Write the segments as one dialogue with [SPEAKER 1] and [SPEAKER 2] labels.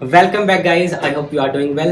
[SPEAKER 1] Welcome back guys, I hope you are doing well.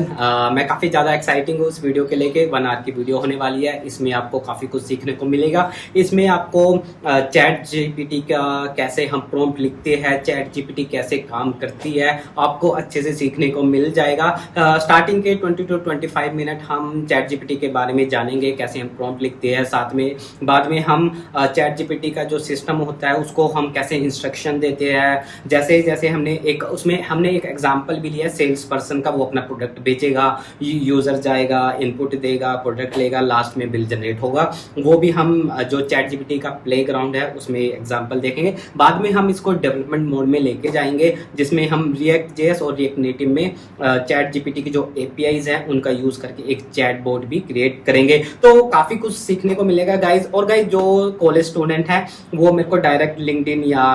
[SPEAKER 1] मैं काफ़ी ज़्यादा एक्साइटिंग हूँ इस वीडियो के लेके। 1 आवर की वीडियो होने वाली है। इसमें आपको काफ़ी कुछ सीखने को मिलेगा। इसमें आपको चैट जीपीटी का कैसे हम प्रॉम्प्ट लिखते हैं, चैट जीपीटी कैसे काम करती है, आपको अच्छे से सीखने को मिल जाएगा। स्टार्टिंग के 20 to 25 मिनट हम चैट जीपीटी के बारे में जानेंगे, कैसे हम प्रॉम्प्ट लिखते हैं। साथ में बाद में हम चैट जीपीटी का जो सिस्टम होता है उसको हम कैसे इंस्ट्रक्शन देते हैं। जैसे जैसे हमने एक एग्जाम्पल भी लिया, सेल्स पर्सन का। वो अपना प्रोडक्ट बेचेगा, यूजर जाएगा, इनपुट देगा, प्रोडक्ट लेगा, लास्ट में बिल जनरेट होगा। वो भी हम जो चैट जीपीटी का प्लेग्राउंड है उसमें एग्जांपल देखेंगे। बाद में हम इसको डेवलपमेंट मोड में लेके जाएंगे, जिसमें हम रिएक्ट जेएस और रिएक्ट नेटिव में चैट जीपीटी की जो एपीआईज हैं उनका यूज करके एक चैट बोर्ड भी क्रिएट करेंगे। तो काफी कुछ सीखने को मिलेगा गाइज। और गाइज जो कॉलेज स्टूडेंट है वो मेरे को डायरेक्ट लिंक्डइन या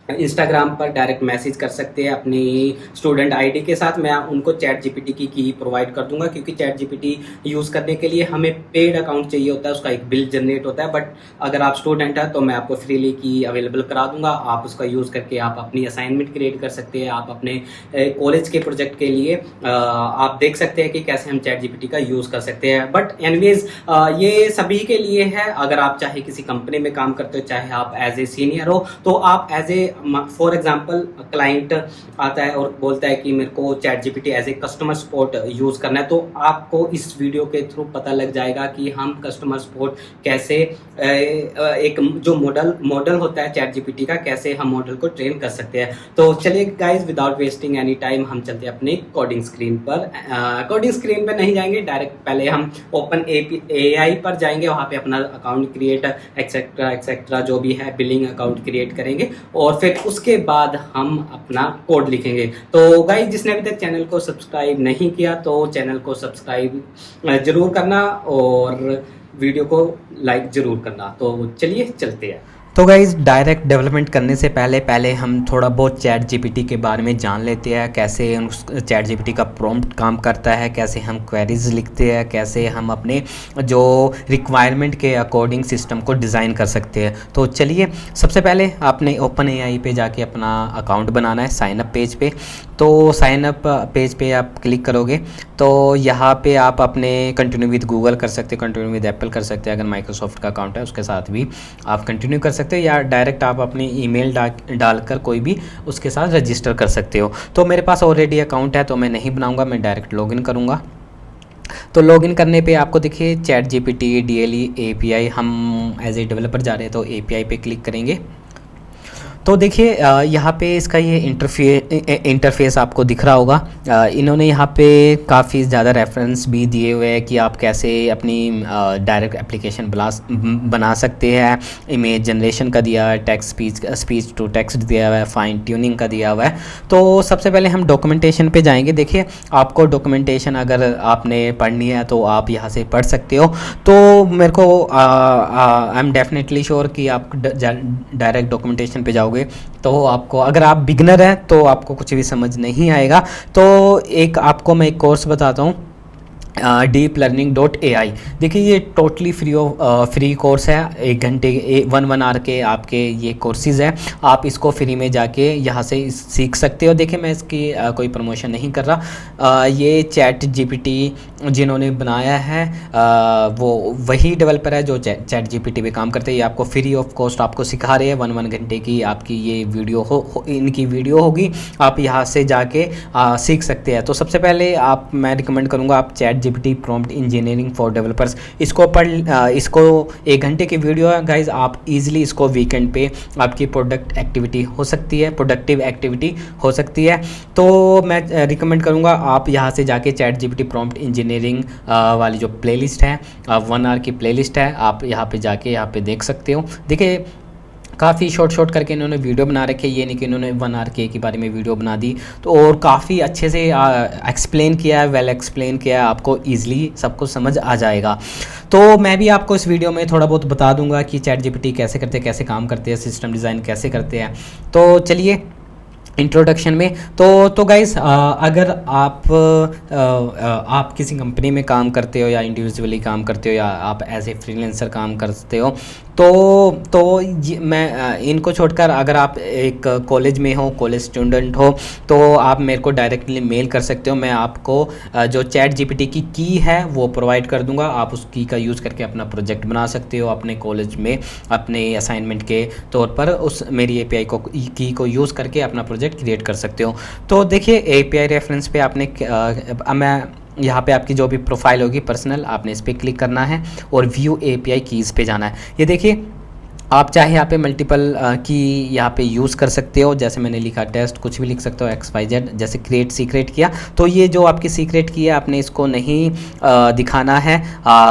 [SPEAKER 1] इंस्टाग्राम पर डायरेक्ट मैसेज कर सकते हैं अपनी स्टूडेंट आईडी के साथ। मैं उनको चैट जीपीटी की प्रोवाइड कर दूंगा, क्योंकि चैट जीपीटी यूज़ करने के लिए हमें पेड अकाउंट चाहिए होता है, उसका एक बिल जनरेट होता है। बट अगर आप स्टूडेंट हैं तो मैं आपको फ्रीली की अवेलेबल करा दूंगा। आप उसका यूज़ करके आप अपनी असाइनमेंट क्रिएट कर सकते हैं। आप अपने कॉलेज के प्रोजेक्ट के लिए आप देख सकते हैं कि कैसे हम चैट जीपीटी का यूज़ कर सकते हैं। बट एनीवेज ये सभी के लिए है। अगर आप चाहे किसी कंपनी में काम करते हो, चाहे आप एज ए सीनियर हो, तो आप as a for example client आता है और बोलता है कि मेरे को chat GPT as a customer support use करना है, तो आपको इस वीडियो के थ्रू पता लग जाएगा कि हम कस्टमर सपोर्ट कैसे एक जो मॉडल होता है चैट जीपीटी का, कैसे हम मॉडल को ट्रेन कर सकते हैं। तो चलिए guys, without wasting any time हम चलते हैं अपनी कोडिंग स्क्रीन पर। कोडिंग स्क्रीन पर नहीं जाएंगे, डायरेक्ट पहले हम ओपन एआई पर जाएंगे। वहाँ पे अपना अकाउंट क्रिएट एक्सेट्रा एक्सेट्रा जो भी है बिलिंग अकाउंट क्रिएट करेंगे और फिर उसके बाद हम अपना कोड लिखेंगे। तो गाइस, जिसने अभी तक चैनल को सब्सक्राइब नहीं किया तो चैनल को सब्सक्राइब जरूर करना और वीडियो को लाइक जरूर करना। तो चलिए चलते हैं।
[SPEAKER 2] तो गाइज़, डायरेक्ट डेवलपमेंट करने से पहले हम थोड़ा बहुत चैट जीपीटी के बारे में जान लेते हैं। कैसे चैट जीपीटी का प्रॉम्प्ट काम करता है, कैसे हम क्वेरीज लिखते हैं, कैसे हम अपने जो रिक्वायरमेंट के अकॉर्डिंग सिस्टम को डिज़ाइन कर सकते हैं। तो चलिए, सबसे पहले आपने ओपन एआई पे जाके अपना अकाउंट बनाना है साइन अप पेज पे। तो साइन अप पेज पे आप क्लिक करोगे तो यहाँ पे आप अपने कंटिन्यू विद गूगल कर सकते हो, कंटिन्यू विद एप्पल कर सकते हैं। अगर माइक्रोसॉफ्ट का अकाउंट है उसके साथ भी आप कंटिन्यू कर सकते हो, या डायरेक्ट आप अपनी ईमेल डालकर कोई भी उसके साथ रजिस्टर कर सकते हो। तो मेरे पास ऑलरेडी अकाउंट है तो मैं नहीं बनाऊंगा, मैं डायरेक्ट लॉगिन करूंगा। तो लॉगिन करने पे आपको देखिए चैट जीपीटी डीएलई एपीआई, हम एज ए डेवलपर जा रहे हैं तो एपीआई पे क्लिक करेंगे। तो देखिए यहाँ पे इसका ये इंटरफेस आपको दिख रहा होगा। इन्होंने यहाँ पे काफ़ी ज़्यादा रेफरेंस भी दिए हुए हैं कि आप कैसे अपनी डायरेक्ट एप्लीकेशन बना सकते हैं। इमेज जनरेशन का दिया है, टेक्स्ट स्पीच टू टेक्स्ट दिया हुआ है, फाइन ट्यूनिंग का दिया हुआ है। तो सबसे पहले हम डॉक्यूमेंटेशन पे जाएंगे। देखिए, आपको डॉक्यूमेंटेशन अगर आपने पढ़नी है तो आप यहाँ से पढ़ सकते हो। तो मेरे को आई एम डेफिनेटली श्योर कि आप डायरेक्ट डॉक्यूमेंटेशन पे जाओगे तो आपको, अगर आप बिगनर हैं तो आपको कुछ भी समझ नहीं आएगा। तो आपको मैं एक कोर्स बताता हूँ, deeplearning.ai। देखिए, ये टोटली फ्री कोर्स है। 1 घंटे 1 आवर के आपके ये कोर्सेज़ है। आप इसको फ्री में जाके यहाँ से सीख सकते हो। देखिए, मैं इसकी कोई प्रमोशन नहीं कर रहा। ये चैट जीपीटी जिन्होंने बनाया है वो वही डेवलपर है जो चैट जीपीटी पे काम करते हैं। ये आपको फ्री ऑफ कॉस्ट आपको सिखा रहे हैं। 1 घंटे की आपकी ये वीडियो इनकी वीडियो होगी। आप यहाँ से जाके सीख सकते हैं। तो सबसे पहले मैं रिकमेंड करूँगा आप chat GPT prompt engineering for developers इसको 1 घंटे की वीडियो है गाइज। आप इजीली इसको वीकेंड पे आपकी प्रोडक्टिव एक्टिविटी हो सकती है। तो मैं रिकमेंड करूँगा आप यहाँ से जाके चैट जीपीटी प्रॉम्प्ट इंजीनियरिंग वाली जो प्लेलिस्ट है, 1 आवर की प्लेलिस्ट है, आप यहाँ पे जाके यहाँ पे देख सकते हो। देखिए, काफ़ी शॉर्ट करके इन्होंने वीडियो बना रखे। ये नहीं कि इन्होंने 1 आवर के बारे में वीडियो बना दी। तो और काफ़ी अच्छे से एक्सप्लेन किया है, वेल एक्सप्लेन किया है, आपको ईजिली सब कुछ समझ आ जाएगा। तो मैं भी आपको इस वीडियो में थोड़ा बहुत बता दूंगा कि चैट जीपीटी कैसे करते हैं, कैसे काम करते हैं, सिस्टम डिज़ाइन कैसे करते हैं। तो चलिए, इंट्रोडक्शन में। तो गाइस, अगर आप किसी कंपनी में काम करते हो या इंडिविजुअली काम करते हो या आप एज ए फ्रीलांसर काम करते हो, तो मैं इनको छोड़कर अगर आप एक कॉलेज में हो, कॉलेज स्टूडेंट हो, तो आप मेरे को डायरेक्टली मेल कर सकते हो। मैं आपको जो चैट जीपीटी की है वो प्रोवाइड कर दूंगा। आप उस की का यूज़ करके अपना प्रोजेक्ट बना सकते हो अपने कॉलेज में, अपने असाइनमेंट के तौर पर उस मेरी एपीआई को यूज़ करके अपना प्रोजेक्ट क्रिएट कर सकते हो। तो देखिए, एपीआई रेफरेंस पे आपने मैं यहाँ पे आपकी जो भी प्रोफाइल होगी पर्सनल, आपने इस पर क्लिक करना है और व्यू एपीआई कीज़ पे जाना है। ये देखिए, आप चाहे यहाँ पे मल्टीपल की यहाँ पे यूज़ कर सकते हो। जैसे मैंने लिखा टेस्ट, कुछ भी लिख सकते हो, XYZ। जैसे क्रिएट सीक्रेट किया, तो ये जो आपकी सीक्रेट की है आपने इसको नहीं दिखाना है,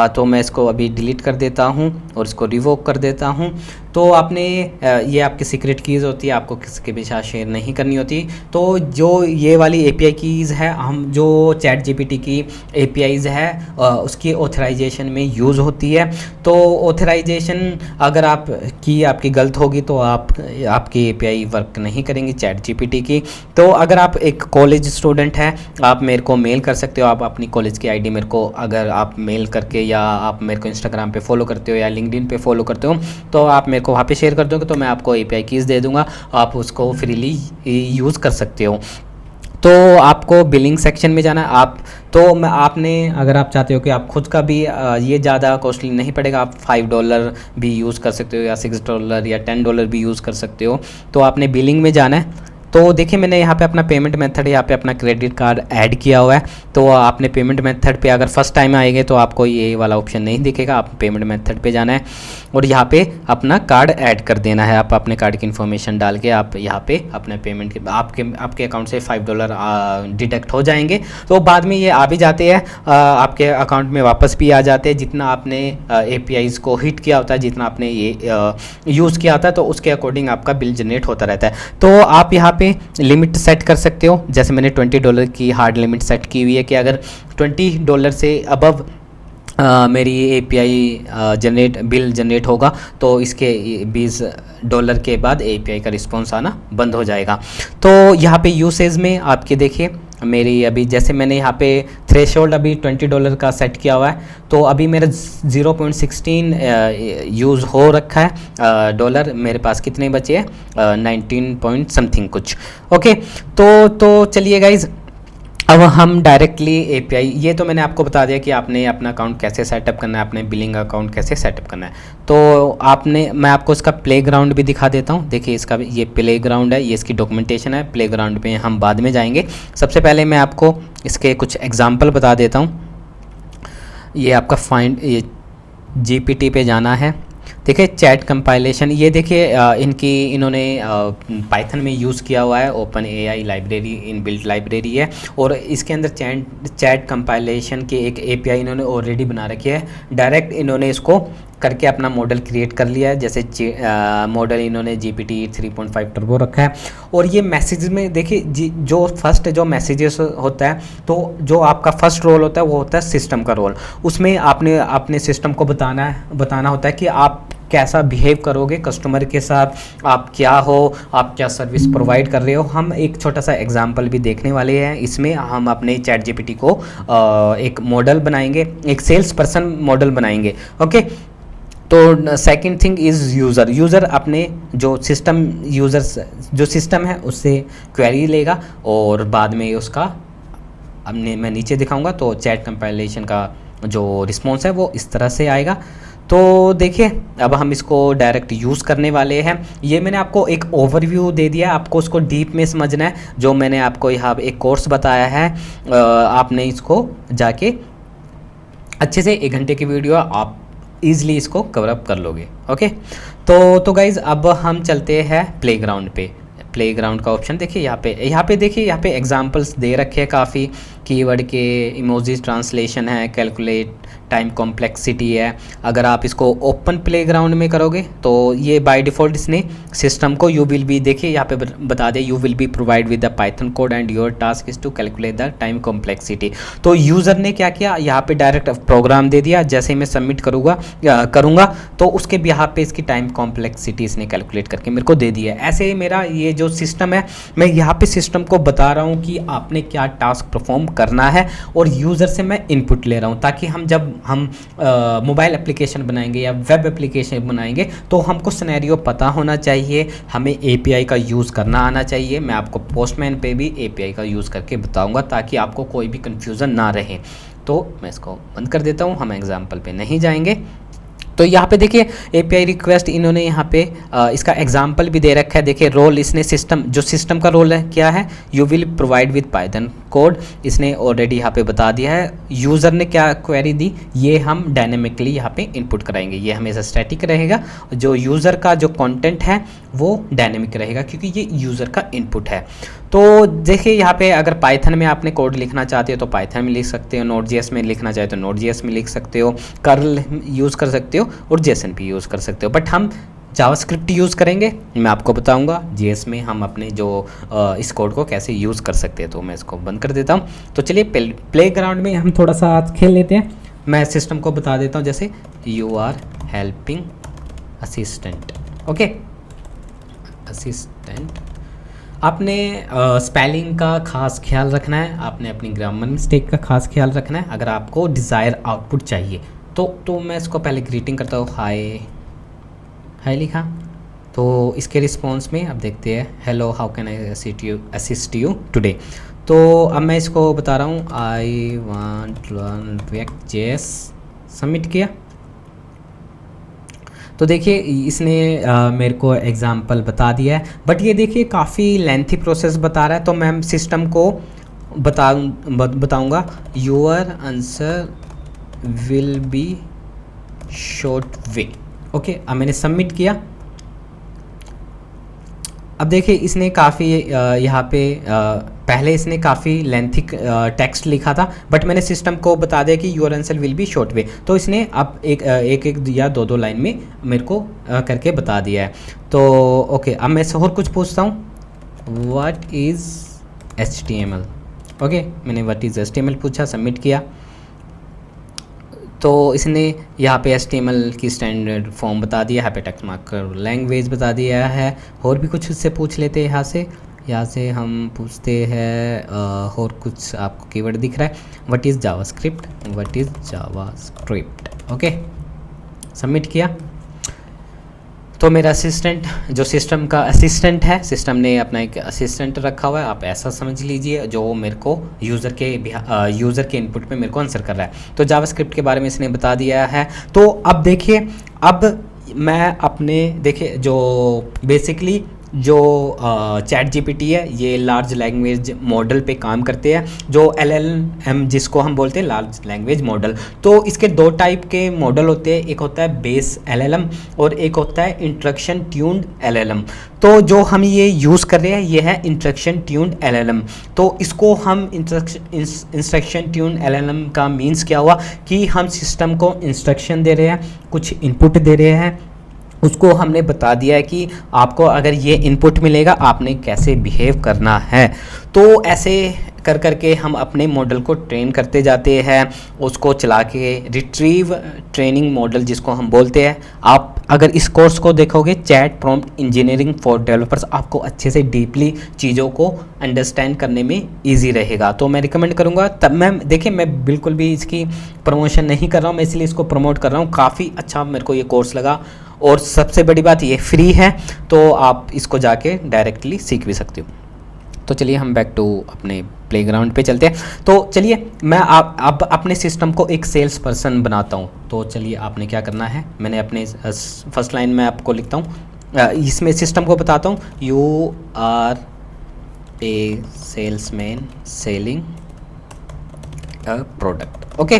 [SPEAKER 2] तो मैं इसको अभी डिलीट कर देता हूँ और इसको रिवोक कर देता हूँ। तो आपने ये आपकी सीक्रेट कीज़ होती है, आपको किसी के साथ शेयर नहीं करनी होती। तो जो ये वाली एपीआई कीज़ है, हम जो चैट जीपीटी की एपीआईज़ है उसकी ऑथराइजेशन में यूज़ होती है। तो ऑथराइजेशन अगर आपकी गलत होगी तो आपकी एपीआई वर्क नहीं करेंगी चैट जीपीटी की। तो अगर आप एक कॉलेज स्टूडेंट हैं, आप मेरे को मेल कर सकते हो। आप अपनी कॉलेज की आईडी मेरे को अगर आप मेल करके, या आप मेरे को इंस्टाग्राम पे फॉलो करते हो या लिंक्डइन पे फॉलो करते हो, तो आप मेरे को वहाँ पे शेयर कर दोगे, तो मैं आपको एपीआई कीज़ दे दूँगा, आप उसको फ्रीली यूज़ कर सकते हो। तो आपको बिलिंग सेक्शन में जाना है। आपने अगर आप चाहते हो कि आप खुद का भी ये ज़्यादा कॉस्टली नहीं पड़ेगा, आप $5 भी यूज़ कर सकते हो या $6 या $10 भी यूज़ कर सकते हो। तो आपने बिलिंग में जाना है। तो देखिए, मैंने यहाँ पे अपना पेमेंट मेथड, यहाँ पे अपना क्रेडिट कार्ड ऐड किया हुआ है। तो आपने पेमेंट मेथड पे अगर फर्स्ट टाइम आएंगे तो आपको ये वाला ऑप्शन नहीं दिखेगा, आप पेमेंट मेथड पे जाना है और यहाँ पे अपना कार्ड ऐड कर देना है। आप अपने कार्ड की इन्फॉर्मेशन डाल के आप यहाँ पे अपने पेमेंट के आपके अकाउंट से $5 डिडक्ट हो जाएंगे। तो बाद में ये आ भी जाते हैं, आपके अकाउंट में वापस भी आ जाते हैं। जितना आपने APIs को हिट किया होता है, जितना आपने ये यूज़ किया होता है, तो उसके अकॉर्डिंग आपका बिल जनरेट होता रहता है। तो आप यहाँ पे लिमिट सेट कर सकते हो। जैसे मैंने $20 की हार्ड लिमिट सेट की हुई है कि अगर $20 से अबव मेरी API बिल जनरेट होगा तो इसके $20 के बाद API का रिस्पॉन्स आना बंद हो जाएगा। तो यहाँ पे यूसेज में आपके देखिए, मेरी अभी जैसे मैंने यहाँ पे थ्रेशोल्ड अभी $20 का सेट किया हुआ है, तो अभी मेरा 0.16 यूज़ हो रखा है डॉलर। मेरे पास कितने बचे हैं? 19 पॉइंट समथिंग कुछ। ओके, तो चलिए गाइज़, अब हम डायरेक्टली API, ये तो मैंने आपको बता दिया कि आपने अपना अकाउंट कैसे सेटअप करना है, अपने बिलिंग अकाउंट कैसे सेटअप करना है। तो मैं आपको इसका प्लेग्राउंड भी दिखा देता हूँ। देखिए, इसका ये प्लेग्राउंड है, ये इसकी डॉक्यूमेंटेशन है। प्लेग्राउंड पे हम बाद में जाएंगे। सबसे पहले मैं आपको इसके कुछ एग्जाम्पल बता देता हूँ। ये आपका ये GPT पे जाना है। देखिए, चैट कंपाइलेशन, ये देखिए इन्होंने पाइथन में यूज़ किया हुआ है। Open AI library inbuilt library है और इसके अंदर चैट कंपाइलेशन के एक API इन्होंने ऑलरेडी बना रखी है। डायरेक्ट इन्होंने इसको करके अपना मॉडल क्रिएट कर लिया है। जैसे मॉडल इन्होंने GPT 3.5 टर्बो रखा है। और ये मैसेज में देखिए, जो फर्स्ट जो मैसेजेस होता है, तो जो आपका फर्स्ट रोल होता है वो होता है सिस्टम का रोल। उसमें आपने अपने सिस्टम को बताना होता है कि आप कैसा बिहेव करोगे कस्टमर के साथ, आप क्या हो, आप क्या सर्विस प्रोवाइड कर रहे हो। हम एक छोटा सा एग्जांपल भी देखने वाले हैं। इसमें हम अपने चैट GPT को एक मॉडल बनाएंगे, एक सेल्स पर्सन मॉडल बनाएंगे। ओके, तो सेकंड थिंग इज़ यूज़र अपने जो सिस्टम है उससे क्वेरी लेगा और बाद में उसका मैं नीचे दिखाऊंगा। तो चैट कंपाइलेशन का जो रिस्पॉन्स है वो इस तरह से आएगा। तो देखिए, अब हम इसको डायरेक्ट यूज़ करने वाले हैं। ये मैंने आपको एक ओवरव्यू दे दिया, आपको उसको डीप में समझना है। जो मैंने आपको यहाँ एक कोर्स बताया है, आपने इसको जाके अच्छे से 1 घंटे की वीडियो आप ईज़िली इसको कवर अप कर लोगे। ओके, तो गाइज़, अब हम चलते हैं प्लेग्राउंड पे। प्लेग्राउंड का ऑप्शन देखिए, यहाँ पे एग्जांपल्स दे रखे हैं काफ़ी। कीवर्ड के इमोजीज ट्रांसलेशन है, कैलकुलेट टाइम कॉम्प्लेक्सिटी है। अगर आप इसको ओपन प्लेग्राउंड में करोगे तो ये बाय डिफ़ॉल्ट इसने सिस्टम को यू विल बी, देखिए यहाँ पे बता दे, you will be provide with the Python code and your task is to calculate the time complexity. तो यूज़र ने क्या किया, यहाँ पे डायरेक्ट प्रोग्राम दे दिया, जैसे मैं सबमिट करूँगा तो उसके बिहाफ पे इसकी टाइम कॉम्प्लेक्सिटी इसने कैलकुलेट करके मेरे को दे दिया है। ऐसे मेरा ये जो सिस्टम है, मैं यहाँ पे सिस्टम को बता रहा हूँ कि आपने क्या टास्क परफॉर्म करना है और यूज़र से मैं इनपुट ले रहा हूँ, ताकि जब हम मोबाइल एप्लीकेशन बनाएंगे या वेब एप्लीकेशन बनाएंगे तो हमको सिनेरियो पता होना चाहिए, हमें एपीआई का यूज़ करना आना चाहिए। मैं आपको पोस्टमैन पे भी एपीआई का यूज़ करके बताऊंगा ताकि आपको कोई भी कन्फ्यूज़न ना रहे। तो मैं इसको बंद कर देता हूँ, हम एग्जाम्पल पे नहीं जाएंगे। तो यहाँ पे देखिए एपीआई रिक्वेस्ट इन्होंने यहाँ पे इसका एग्जाम्पल भी दे रखा है। देखिए रोल इसने सिस्टम का रोल है क्या है, you will provide with Python code, इसने ऑलरेडी यहाँ पे बता दिया है। यूज़र ने क्या क्वेरी दी, ये हम डायनेमिकली यहाँ पे इनपुट कराएंगे, ये हमेशा स्टैटिक रहेगा। जो यूज़र का जो कंटेंट है वो डायनेमिक रहेगा क्योंकि ये यूज़र का इनपुट है। तो देखिए यहाँ पे अगर पाइथन में आपने कोड लिखना चाहते हो तो पाइथन में लिख सकते हो, नोड.js में लिखना चाहे तो नोड.js में लिख सकते हो, कर्ल यूज़ कर सकते हो और जेसन भी यूज़ कर सकते हो। बट हम जावास्क्रिप्ट यूज़ करेंगे, मैं आपको बताऊंगा जेएस में हम अपने जो इस कोड को कैसे यूज़ कर सकते हैं। तो मैं इसको बंद कर देता हूँ। तो चलिए प्लेग्राउंड में हम थोड़ा सा आज खेल लेते हैं। मैं सिस्टम को बता देता हूँ, जैसे you are helping assistant, okay assistant. आपने स्पेलिंग का खास ख्याल रखना है, आपने अपनी ग्रामर मिस्टेक का खास ख्याल रखना है अगर आपको डिज़ायर आउटपुट चाहिए। तो मैं इसको पहले ग्रीटिंग करता हूँ, हाय लिखा। तो इसके रिस्पॉन्स में अब देखते हैं, hello how can I assist you today. तो अब मैं इसको बता रहा हूँ, I want learn react JS, submit किया। तो देखिए इसने मेरे को एग्जाम्पल बता दिया है, बट ये देखिए काफ़ी लेंथी प्रोसेस बता रहा है। तो मैं सिस्टम को बताऊंगा your answer will be short way, okay. अब मैंने सबमिट किया। अब देखिए इसने काफ़ी यहाँ पे पहले इसने काफ़ी लेंथी टेक्स्ट लिखा था, बट मैंने सिस्टम को बता दिया कि your answer will be short way. तो इसने अब एक या दो लाइन में मेरे को करके बता दिया है। तो ओके, अब मैं और कुछ पूछता हूँ, व्हाट इज़ HTML, ओके। मैंने व्हाट इज़ HTML पूछा, सबमिट किया। तो इसने यहाँ पे HTML की स्टैंडर्ड फॉर्म बता दिया है, टेक्स्ट मार्कर लैंग्वेज बता दिया है। और भी कुछ इससे पूछ लेते हैं, यहाँ से हम पूछते हैं और कुछ आपको कीवर्ड दिख रहा है, what is JavaScript, what is JavaScript, okay. Submit किया। तो मेरा असिस्टेंट जो सिस्टम का असिस्टेंट है, सिस्टम ने अपना एक असिस्टेंट रखा हुआ है, आप ऐसा समझ लीजिए, जो मेरे को यूज़र के इनपुट पे मेरे को आंसर कर रहा है। तो जावास्क्रिप्ट के बारे में इसने बता दिया है। तो अब देखिए, अब मैं अपने देखिए जो बेसिकली जो चैट जीपीटी है, ये लार्ज लैंग्वेज मॉडल पे काम करते हैं, जो LLM जिसको हम बोलते हैं लार्ज लैंग्वेज मॉडल। तो इसके दो टाइप के मॉडल होते हैं, एक होता है बेस LLM और एक होता है इंस्ट्रक्शन ट्यून्ड LLM। तो जो हम ये यूज़ कर रहे हैं ये है इंस्ट्रक्शन ट्यून्ड LLM। तो इसको हम इंस्ट्रक्शन ट्यून्ड LLM का मीन्स क्या हुआ कि हम सिस्टम को इंस्ट्रक्शन दे रहे हैं, कुछ इनपुट दे रहे हैं, उसको हमने बता दिया है कि आपको अगर ये इनपुट मिलेगा आपने कैसे बिहेव करना है। तो ऐसे कर करके हम अपने मॉडल को ट्रेन करते जाते हैं, उसको चला के रिट्रीव ट्रेनिंग मॉडल जिसको हम बोलते हैं। आप अगर इस कोर्स को देखोगे, chat prompt engineering for developers, आपको अच्छे से डीपली चीज़ों को अंडरस्टैंड करने में इजी रहेगा। तो मैं रिकमेंड करूँगा। तब मैं बिल्कुल भी इसकी प्रमोशन नहीं कर रहा हूँ, मैं इसलिए इसको प्रमोट कर रहा हूँ। काफ़ी अच्छा मेरे को ये कोर्स लगा और सबसे बड़ी बात ये फ्री है, तो आप इसको जाके डायरेक्टली सीख भी सकते हो। तो चलिए हम बैक टू अपने प्लेग्राउंड पे चलते हैं। तो चलिए मैं अब अपने सिस्टम को एक सेल्स पर्सन बनाता हूँ। तो चलिए आपने क्या करना है, मैंने अपने फर्स्ट लाइन में आपको लिखता हूँ, इसमें सिस्टम को बताता हूँ, you are a salesman selling a product, okay.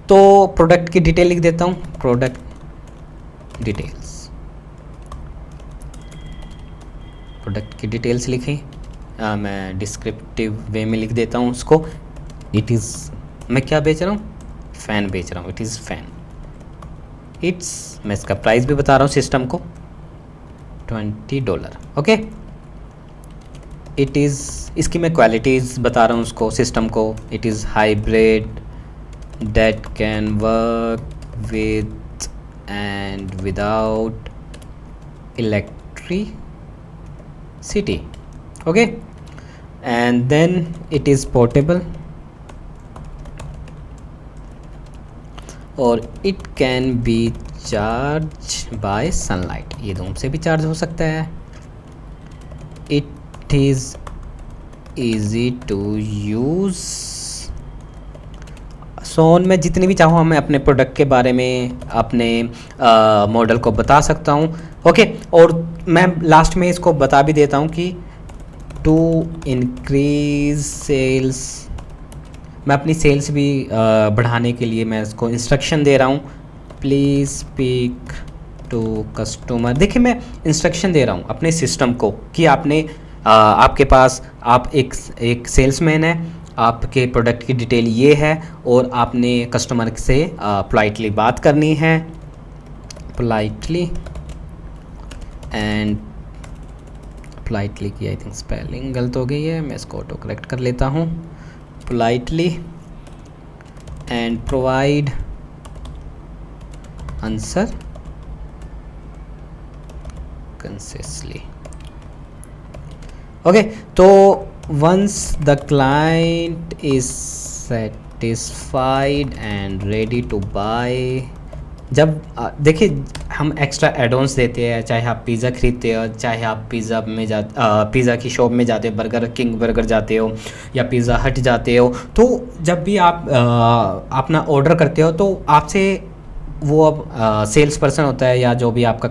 [SPEAKER 2] तो प्रोडक्ट की डिटेल लिख देता हूँ, प्रोडक्ट डिटेल्स, प्रोडक्ट की डिटेल्स लिखें। मैं डिस्क्रिप्टिव वे में लिख देता हूँ उसको, इट इज़, मैं क्या बेच रहा हूँ, फ़ैन बेच रहा हूँ, इट इज़ फ़ैन। इट्स, मैं इसका प्राइस भी बता रहा हूँ सिस्टम को, $20। ओके, इट इज़, इसकी मैं क्वालिटीज़ बता रहा हूँ उसको, सिस्टम को। It is hybrid that can work with and without electricity. Okay, and then it is portable और it can be charge by sunlight, ये धूप से भी चार्ज हो सकता है। It is easy to use. सोन मैं जितनी भी चाहूँ मैं अपने प्रोडक्ट के बारे में, अपने मॉडल को बता सकता हूँ। ओके, और मैं लास्ट में इसको बता भी देता हूँ कि टू इंक्रीज सेल्स, मैं अपनी सेल्स भी बढ़ाने के लिए मैं इसको इंस्ट्रक्शन दे रहा हूँ। Please speak to customer. देखिए मैं इंस्ट्रक्शन दे रहा हूँ अपने सिस्टम को कि आपने आपके पास आप एक सेल्समैन है, आपके प्रोडक्ट की डिटेल ये है और आपने कस्टमर से पोलाइटली बात करनी है, पोलाइटली एंड पोलाइटली की आई थिंक स्पेलिंग गलत हो गई है, मैं इसको ऑटो करेक्ट कर लेता हूँ। Politely and provide answer concisely. Okay, तो once the client is satisfied and ready to buy, जब देखिए हम एक्स्ट्रा एडोन्स देते हैं, चाहे आप पिज़्ज़ा खरीदते हो, चाहे आप पिज़्ज़ा की शॉप में जाते हो, बर्गर किंग बर्गर जाते हो या पिज़्ज़ा हट जाते हो, तो जब भी आप अपना ऑर्डर करते हो तो आपसे वो अब सेल्स पर्सन होता है या जो भी आपका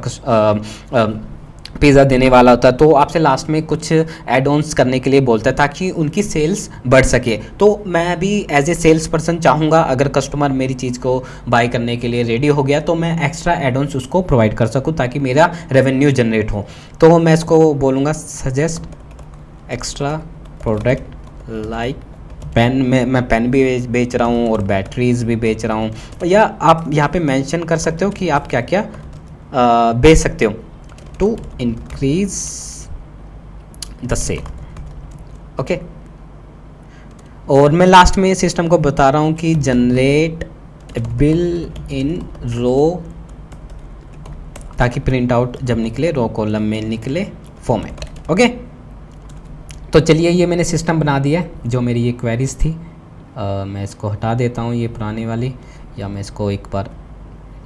[SPEAKER 2] पिज़्ज़ा देने वाला होता है, तो आपसे लास्ट में कुछ एड ऑन्स करने के लिए बोलता है ताकि उनकी सेल्स बढ़ सके। तो मैं भी एज ए सेल्स पर्सन चाहूँगा अगर कस्टमर मेरी चीज़ को बाय करने के लिए रेडी हो गया तो मैं एक्स्ट्रा एड ऑन्स उसको प्रोवाइड कर सकूँ ताकि मेरा रेवेन्यू जनरेट हो। तो मैं इसको बोलूँगा suggest extra product like pen. मैं पेन भी बेच रहा हूँ और बैटरीज भी बेच रहा हूँ, या आप यहाँ पे मेंशन कर सकते हो कि आप क्या क्या बेच सकते हो to increase the sale. Okay, और मैं लास्ट में सिस्टम को बता रहा हूँ कि जनरेट बिल इन रो, ताकि प्रिंट आउट जब निकले रो कॉलम में निकले फॉर्मेट। ओके, तो चलिए ये मैंने सिस्टम बना दिया है। जो मेरी ये क्वेरीज थी मैं इसको हटा देता हूँ ये पुरानी वाली, या मैं इसको एक बार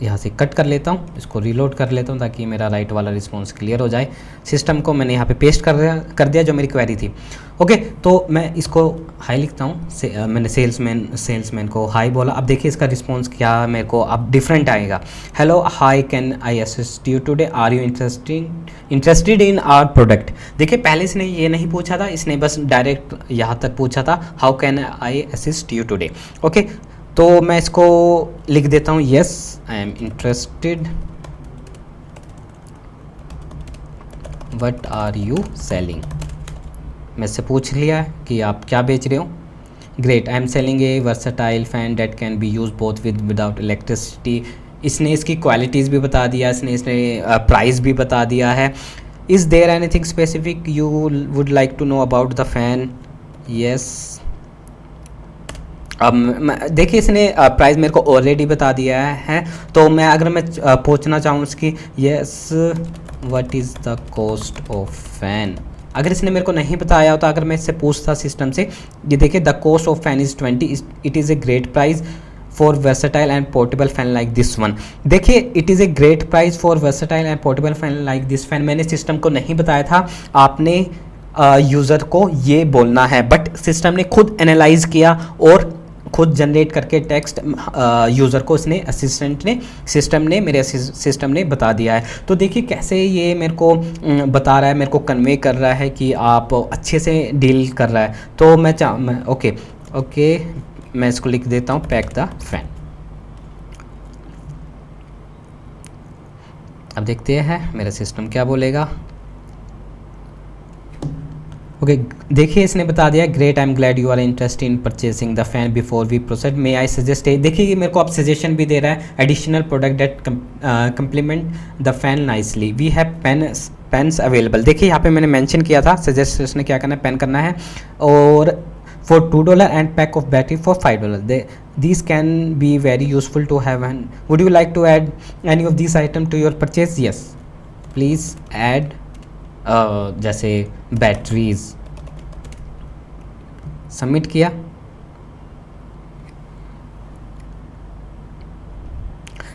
[SPEAKER 2] यहाँ से कट कर लेता हूँ, इसको रीलोड कर लेता हूँ ताकि मेरा राइट वाला रिस्पॉन्स क्लियर हो जाए। सिस्टम को मैंने यहाँ पे पेस्ट कर दिया जो मेरी क्वेरी थी। ओके, तो मैं इसको हाई लिखता हूँ, मैंने सेल्समैन को हाई बोला। अब देखिए इसका रिस्पॉन्स क्या मेरे को अब डिफरेंट आएगा। Hello, hi, can I assist you today, are you interested in our product. देखिए पहले इसने ये नहीं पूछा था, इसने बस डायरेक्ट यहाँ तक पूछा था how can I assist you today. Okay, तो मैं इसको लिख देता हूँ yes I am interested, what are you selling. मैं इससे पूछ लिया कि आप क्या बेच रहे हो। Great, I am selling A versatile fan date can be use both with without electricity. इसने इसकी क्वालिटीज़ भी बता दिया, इसने प्राइस भी बता दिया है। Is there anything specific you would like to know about the fan. Yes, अब देखिए इसने प्राइस मेरे को ऑलरेडी बता दिया है, तो मैं अगर मैं पूछना चाहूँ इसकी yes what is the cost of fan. अगर इसने मेरे को नहीं बताया होता, अगर मैं इससे पूछता सिस्टम से, ये देखिए the cost of fan is 20, it is a great price for versatile and portable fan like this one. देखिए it is a great price for versatile and portable fan like this fan. मैंने system को नहीं बताया था, आपने user को ये बोलना है, बट सिस्टम ने खुद एनालाइज किया और खुद जनरेट करके टेक्स्ट यूज़र को इसने मेरे सिस्टम ने बता दिया है। तो देखिए कैसे ये मेरे को बता रहा है, मेरे को कन्वे कर रहा है कि आप अच्छे से डील कर रहा है। तो मैं ओके मैं इसको लिख देता हूँ पैक द फैन। अब देखते हैं मेरा सिस्टम क्या बोलेगा। ओके देखिए इसने बता दिया great, I am glad you are interested in purchasing the fan before we proceed, may I suggest. देखिए ये मेरे को आप सजेशन भी दे रहा है, additional product that complement the fan nicely, we have pens available. देखिए यहाँ पे मैंने मेंशन किया था सजेस्ट उसने क्या करना है, पेन करना है, और for $2 and pack of battery for $5। These can be very useful to have, and would you like to add any of these item to your purchase? Yes, please add जैसे batteries, submit किया।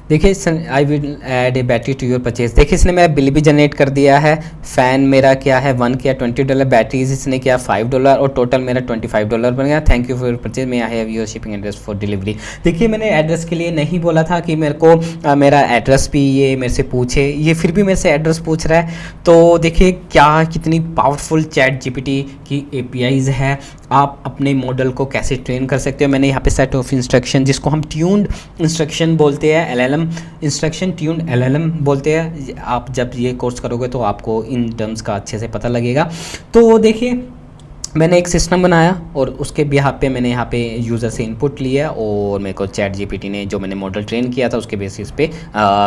[SPEAKER 2] देखिए I will add a battery to your purchase. देखिए इसने मेरा bill भी generate कर दिया है। फ़ैन मेरा क्या है 1 किया, $20, बैटरीज इसने किया $5 और टोटल मेरा $25 बन गया। Thank you for your purchase, may I have your shipping address for delivery. देखिए मैंने एड्रेस के लिए नहीं बोला था कि मेरे को मेरा एड्रेस भी ये मेरे से पूछे, ये फिर भी मेरे से एड्रेस पूछ रहा है। तो देखिए क्या कितनी पावरफुल ChatGPT की APIs है, आप अपने मॉडल को कैसे ट्रेन कर सकते हो। मैंने यहाँ पे सेट ऑफ इंस्ट्रक्शन, जिसको हम ट्यून्ड इंस्ट्रक्शन बोलते हैं, LLM इंस्ट्रक्शन ट्यून्ड LLM बोलते हैं। आप जब ये कोर्स करोगे तो आपको इन टर्म्स का अच्छे से पता लगेगा। तो देखिए मैंने एक सिस्टम बनाया और उसके बिहाफ पे मैंने यहाँ पे यूज़र से इनपुट लिया और मेरे को ChatGPT ने जो मैंने मॉडल ट्रेन किया था उसके बेसिस पे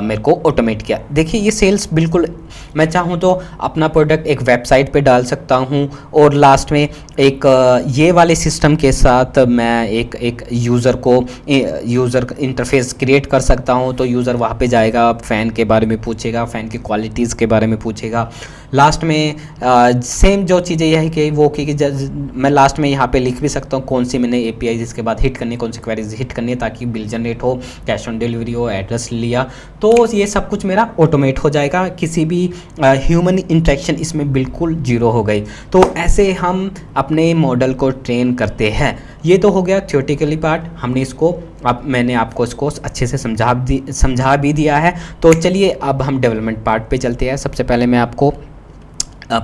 [SPEAKER 2] मेरे को ऑटोमेट किया। देखिए ये सेल्स बिल्कुल, मैं चाहूँ तो अपना प्रोडक्ट एक वेबसाइट पे डाल सकता हूँ और लास्ट में एक ये वाले सिस्टम के साथ मैं एक यूज़र इंटरफेस क्रिएट कर सकता हूँ। तो यूज़र वहाँ पे जाएगा, फ़ैन के बारे में पूछेगा, फ़ैन की क्वालिटीज़ के बारे में पूछेगा। लास्ट में सेम जो चीज़ें यही कि वो कि मैं लास्ट में यहाँ पे लिख भी सकता हूँ कौन सी मैंने API इसके बाद हिट करनी है, कौन सी क्वेरीज हिट करनी है, ताकि बिल जनरेट हो, कैश ऑन डिलीवरी हो, एड्रेस लिया, तो ये सब कुछ मेरा ऑटोमेट हो जाएगा। किसी भी ह्यूमन इंटरेक्शन इसमें बिल्कुल जीरो हो गई। तो ऐसे हम अपने मॉडल को ट्रेन करते हैं। ये तो हो गया थियोरेटिकली पार्ट, हमने इसको अब मैंने आपको इसको अच्छे से समझा भी दिया है। तो चलिए अब हम डेवलपमेंट पार्ट पे चलते हैं। सबसे पहले मैं आपको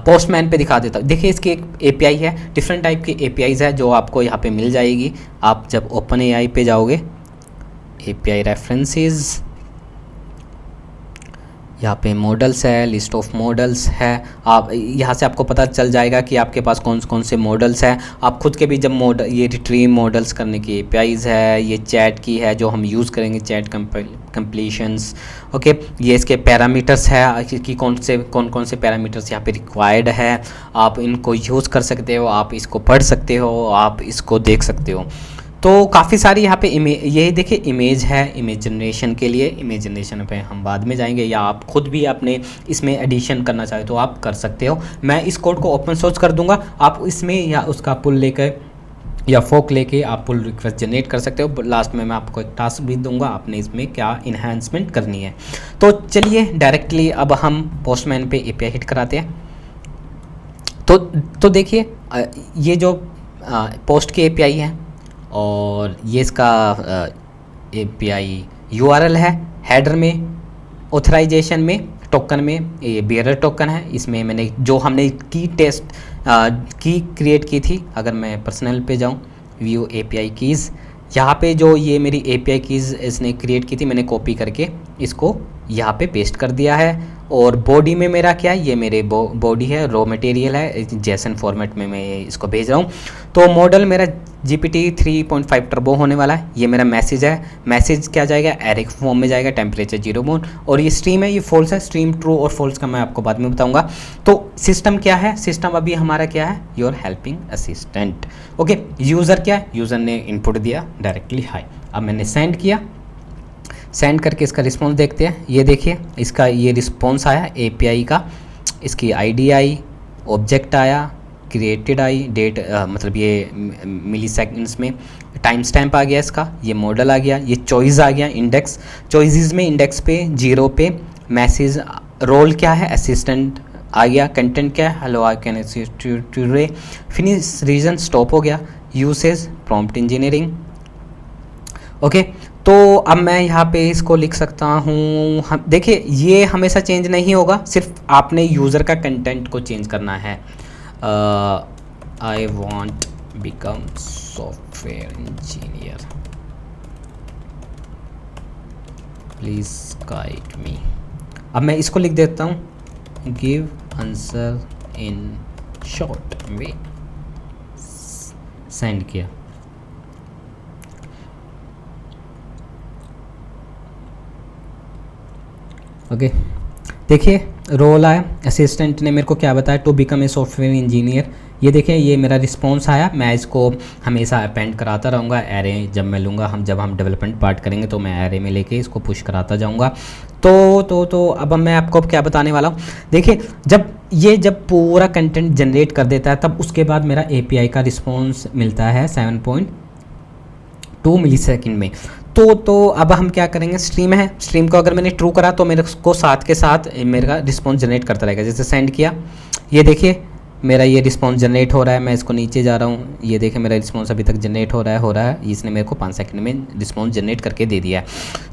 [SPEAKER 2] पोस्टमैन पे दिखा देता हूँ। देखिए इसकी एक API है, डिफरेंट टाइप की APIs है जो आपको यहाँ पे मिल जाएगी। आप जब OpenAI पे जाओगे, API रेफरेंसेस, यहाँ पे मॉडल्स है, लिस्ट ऑफ मॉडल्स है। आप यहाँ से आपको पता चल जाएगा कि आपके पास कौन कौन से मॉडल्स हैं। आप खुद के भी जब ये रिट्रीव मॉडल्स करने की APIs है, ये चैट की है जो हम यूज़ करेंगे, चैट कंप्लीशंस। ओके, ये इसके पैरामीटर्स है कि कौन कौन से पैरामीटर्स यहाँ पे रिक्वायर्ड है। आप इनको यूज़ कर सकते हो, आप इसको पढ़ सकते हो, आप इसको देख सकते हो। तो काफ़ी सारी यहाँ पे यही देखिए इमेज है, इमेज जनरेशन के लिए। इमेज जनरेशन पे हम बाद में जाएंगे, या आप खुद भी अपने इसमें एडिशन करना चाहे तो आप कर सकते हो। मैं इस कोड को ओपन सोर्स कर दूंगा, आप इसमें या उसका पुल लेकर या फोक लेके आप पुल रिक्वेस्ट जनरेट कर सकते हो। लास्ट में मैं आपको एक टास्क भी दूंगा, आपने इसमें क्या इन्हांसमेंट करनी है। तो चलिए डायरेक्टली अब हम पोस्टमैन पे API हिट कराते हैं। तो देखिए ये जो पोस्ट की API है और ये इसका API URL है। हेडर में, ऑथराइजेशन में, टोकन में ये बियरर टोकन है। इसमें मैंने जो हमने की क्रिएट की थी, अगर मैं पर्सनल पे जाऊँ, व्यू API कीज़, यहाँ पे जो ये मेरी API कीज़ इसने क्रिएट की थी, मैंने कॉपी करके इसको यहाँ पे पेस्ट कर दिया है। और बॉडी में मेरा क्या है, ये मेरे बॉडी है, रॉ मटेरियल है, JSON फॉर्मेट में मैं इसको भेज रहा हूँ। तो मॉडल मेरा GPT 3.5 टर्बो होने वाला है। ये मेरा मैसेज है, मैसेज क्या जाएगा, एरिक फॉर्म में जाएगा, टेम्परेचर 0 मोड। और ये स्ट्रीम है, ये फॉल्स है। स्ट्रीम ट्रू और फॉल्स का मैं आपको बाद में बताऊंगा। तो सिस्टम क्या है, सिस्टम अभी हमारा क्या है, your helping assistant. Okay, user क्या है, यूज़र ने इनपुट दिया डायरेक्टली हाई। अब मैंने सेंड किया, सेंड करके इसका रिस्पॉन्स देखते हैं। ये देखिए इसका ये रिस्पॉन्स आया API का, इसकी ID आई, ऑब्जेक्ट आया, क्रिएटेड आई, डेट मतलब ये मिली सेकेंड्स में, टाइम स्टैम्प आ गया इसका, ये मॉडल आ गया, ये चॉइस आ गया, इंडेक्स, चॉइसेस में इंडेक्स पे 0 पे, मैसेज रोल क्या है, असिस्टेंट आ गया, कंटेंट क्या है, hello I can assist you today, finish reason stop हो गया, यूसेज प्रॉम्प्ट इंजीनियरिंग। ओके, तो अब मैं यहाँ पे इसको लिख सकता हूँ। देखिए ये हमेशा चेंज नहीं होगा, सिर्फ आपने यूज़र का कंटेंट को चेंज करना है। I want become software engineer, please guide me. अब मैं इसको लिख देता हूँ, give answer in short way. Send किया। ओके, देखिए रोल आया, असिस्टेंट ने मेरे को क्या बताया, to become a software engineer. ये देखिए ये मेरा रिस्पॉन्स आया। मैं इसको हमेशा अपेंड कराता रहूँगा एरे जब मैं लूँगा, जब हम डेवलपमेंट पार्ट करेंगे तो मैं एरे में लेके इसको पुश कराता जाऊँगा। तो अब मैं आपको क्या बताने वाला हूँ, देखिए जब पूरा कंटेंट जनरेट कर देता है तब उसके बाद मेरा API का रिस्पॉन्स मिलता है 7.2 मिलीसेकंड में। तो अब हम क्या करेंगे, स्ट्रीम है, स्ट्रीम को अगर मैंने ट्रू करा तो मेरे को साथ के साथ मेरा रिस्पॉन्स जनरेट करता रहेगा। जैसे सेंड किया, ये देखिए मेरा ये रिस्पॉन्स जनरेट हो रहा है। मैं इसको नीचे जा रहा हूँ, ये देखिए मेरा रिस्पॉन्स अभी तक जनरेट हो रहा है। इसने मेरे को 5 सेकंड में रिस्पॉन्स जनरेट करके दे दिया है।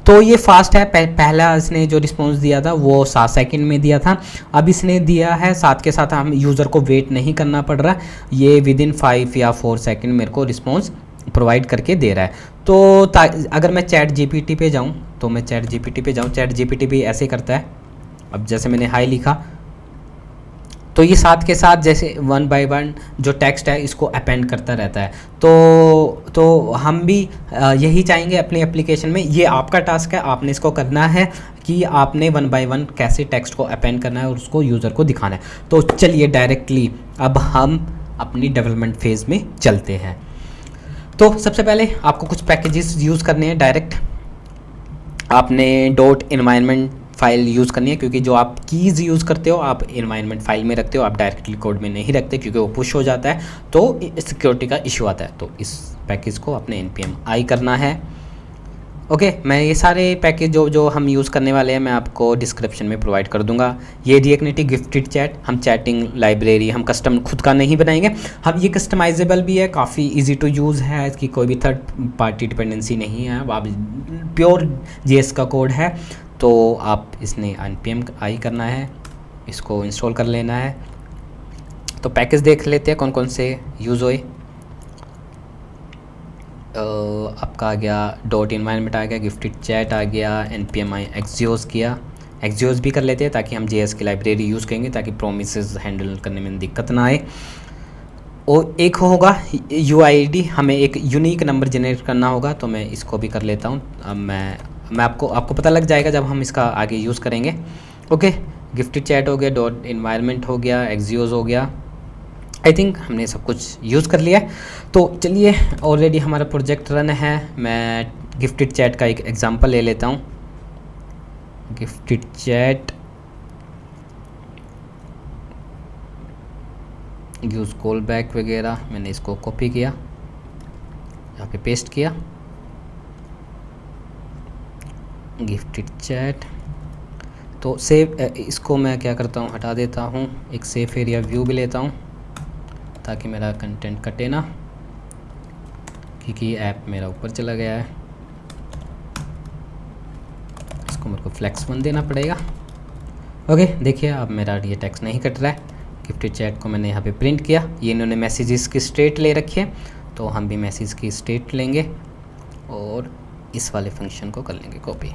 [SPEAKER 2] तो ये फास्ट है। पहला इसने जो रिस्पॉन्स दिया था वो 7 सेकंड में दिया था, अब इसने दिया है साथ के साथ हम यूज़र को वेट नहीं करना पड़ रहा, ये विदिन 5 या 4 सेकंड मेरे को रिस्पॉन्स प्रोवाइड करके दे रहा है। तो अगर मैं चैट जीपीटी पे जाऊँ चैट जीपीटी भी ऐसे करता है। अब जैसे मैंने हाई लिखा तो ये साथ के साथ जैसे 1 बाय 1 जो टेक्स्ट है इसको अपेंड करता रहता है। तो हम भी यही चाहेंगे अपनी एप्लीकेशन में। ये आपका टास्क है, आपने इसको करना है कि आपने 1 बाय 1 कैसे टेक्स्ट को अपेंड करना है और उसको यूज़र को दिखाना है। तो चलिए डायरेक्टली अब हम अपनी डेवलपमेंट फेज़ में चलते हैं। तो सबसे पहले आपको कुछ पैकेजेस यूज़ करने हैं। डायरेक्ट आपने .environment फाइल यूज़ करनी है, क्योंकि जो आप कीज़ यूज़ करते हो आप environment फाइल में रखते हो, आप डायरेक्टली कोड में नहीं रखते क्योंकि वो पुश हो जाता है तो सिक्योरिटी का इशू आता है। तो इस पैकेज को अपने npm i करना है। ओके, मैं ये सारे पैकेज जो हम यूज़ करने वाले हैं मैं आपको डिस्क्रिप्शन में प्रोवाइड कर दूंगा। ये रिएक्ट नेटिव गिफ्टेड चैट, हम चैटिंग लाइब्रेरी हम कस्टम खुद का नहीं बनाएंगे, हम ये कस्टमाइजेबल भी है, काफ़ी इजी टू यूज़ है, इसकी कोई भी थर्ड पार्टी डिपेंडेंसी नहीं है, आप प्योर JS का कोड है। तो आप इसने npm i करना है, इसको इंस्टॉल कर लेना है। तो पैकेज देख लेते हैं कौन कौन से यूज़ हुए। आपका आ गया .environment आ गया, गिफ्टेड चैट आ गया, npm i Axios किया, Axios भी कर लेते हैं ताकि हम JS की लाइब्रेरी यूज़ करेंगे ताकि प्रोमिसेस हैंडल करने में दिक्कत ना आए। और एक होगा UID, हमें एक यूनिक नंबर जनरेट करना होगा, तो मैं इसको भी कर लेता हूँ। अब मैं आपको पता लग जाएगा जब हम इसका आगे यूज़ करेंगे। ओके, गिफ्टेड चैट हो गया, .environment हो गया, Axios हो गया, आई थिंक हमने सब कुछ यूज़ कर लिया है। तो चलिए ऑलरेडी हमारा प्रोजेक्ट रन है। मैं गिफ्टेड चैट का एक एग्जांपल ले लेता हूँ। Gifted chat use call back वगैरह, मैंने इसको कॉपी किया, यहाँ पे पेस्ट किया। गिफ्टेड चैट तो सेव, इसको मैं क्या करता हूँ हटा देता हूँ, एक सेफ एरिया व्यू भी लेता हूँ ताकि मेरा कंटेंट कटे ना, क्योंकि ऐप मेरा ऊपर चला गया है। इसको मेरे को फ्लेक्स 1 देना पड़ेगा। ओके, देखिए अब मेरा ये टेक्स्ट नहीं कट रहा है। गिफ्टेड चैट को मैंने यहाँ पे प्रिंट किया। ये इन्होंने मैसेजेस की स्टेट ले रखी है, तो हम भी मैसेज की स्टेट लेंगे और इस वाले फंक्शन को कर लेंगे कॉपी।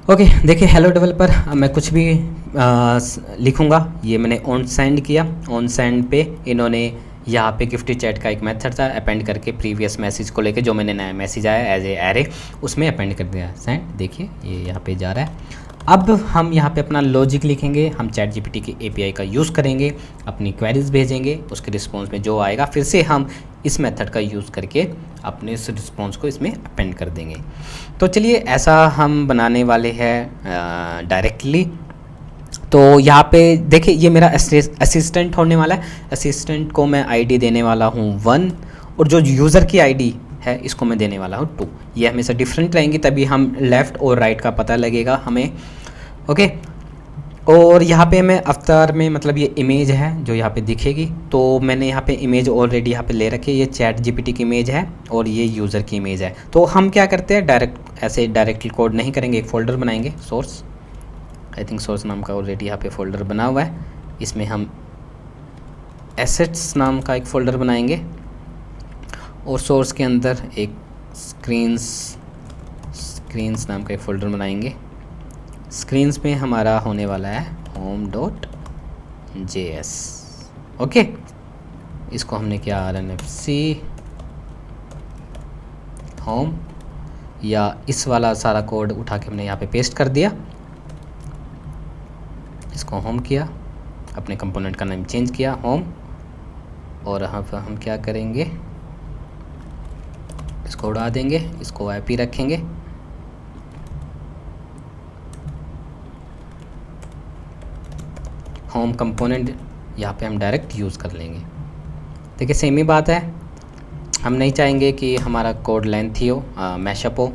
[SPEAKER 2] ओके, देखिए हेलो डेवलपर, मैं कुछ भी लिखूँगा। ये मैंने ऑन सेंड किया, ऑन सेंड पे इन्होंने यहाँ पे गिफ्टेड चैट का एक मेथड था, अपेंड करके प्रीवियस मैसेज को लेके जो मैंने नया मैसेज आया एज ए एरे उसमें अपेंड कर दिया सेंड। देखिए ये यहाँ पे जा रहा है। अब हम यहाँ पे अपना लॉजिक लिखेंगे, हम चैट जीपीटी के API का यूज़ करेंगे, अपनी क्वेरीज भेजेंगे, उसके रिस्पॉन्स में जो आएगा फिर से हम इस मेथड का यूज़ करके अपने इस रिस्पॉन्स को इसमें अपेंड कर देंगे। तो चलिए ऐसा हम बनाने वाले हैं डायरेक्टली। तो यहाँ पे देखिए ये मेरा असिस्टेंट होने वाला है। असिस्टेंट को मैं ID देने वाला हूँ 1 और जो यूज़र की ID है इसको मैं देने वाला हूँ 2। ये हमेशा डिफरेंट रहेंगी, तभी हम लेफ़्ट और राइट का पता लगेगा हमें। ओके, और यहाँ पे मैं अवतार में मतलब ये इमेज है जो यहाँ पे दिखेगी, तो मैंने यहाँ पे इमेज ऑलरेडी यहाँ पे ले रखी है। ये चैट जीपीटी की इमेज है और ये यूज़र की इमेज है। तो हम क्या करते हैं, डायरेक्टली कोड नहीं करेंगे, एक फ़ोल्डर बनाएंगे सोर्स, आई थिंक सोर्स नाम का ऑलरेडी यहाँ पे फ़ोल्डर बना हुआ है। इसमें हम एसेट्स नाम का एक फ़ोल्डर बनाएंगे और सोर्स के अंदर एक स्क्रीन्स नाम का एक फ़ोल्डर बनाएंगे। स्क्रीन्स में हमारा होने वाला है home.js। ओके, इसको हमने किया RNFC होम, या इस वाला सारा कोड उठा के हमने यहाँ पे पेस्ट कर दिया, इसको होम किया, अपने कंपोनेंट का नाम चेंज किया होम, और हम क्या करेंगे, इसको उड़ा देंगे, इसको IP रखेंगे, होम कंपोनेंट यहाँ पे हम डायरेक्ट यूज़ कर लेंगे। देखिए सेम ही बात है, हम नहीं चाहेंगे कि हमारा कोड लेंथी हो, मैशअप हो,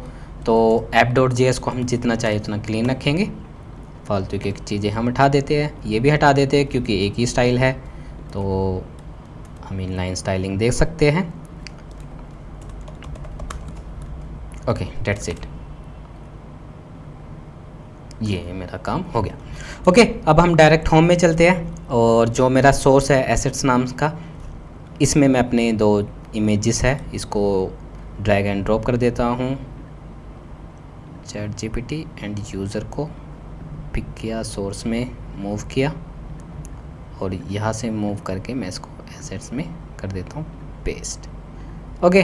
[SPEAKER 2] तो app.js को हम जितना चाहिए उतना क्लीन रखेंगे, फालतू की चीज़ें हम हटा देते हैं, ये भी हटा देते हैं क्योंकि एक ही स्टाइल है, तो हम इनलाइन स्टाइलिंग देख सकते हैं। ओके, दैट्स इट, ये मेरा काम हो गया। ओके, अब हम डायरेक्ट होम में चलते हैं, और जो मेरा सोर्स है एसेट्स नाम का, इसमें मैं अपने 2 इमेजेस है इसको ड्रैग एंड ड्रॉप कर देता हूँ। ChatGPT एंड यूज़र को पिक किया, सोर्स में मूव किया, और यहाँ से मूव करके मैं इसको एसेट्स में कर देता हूँ पेस्ट। ओके,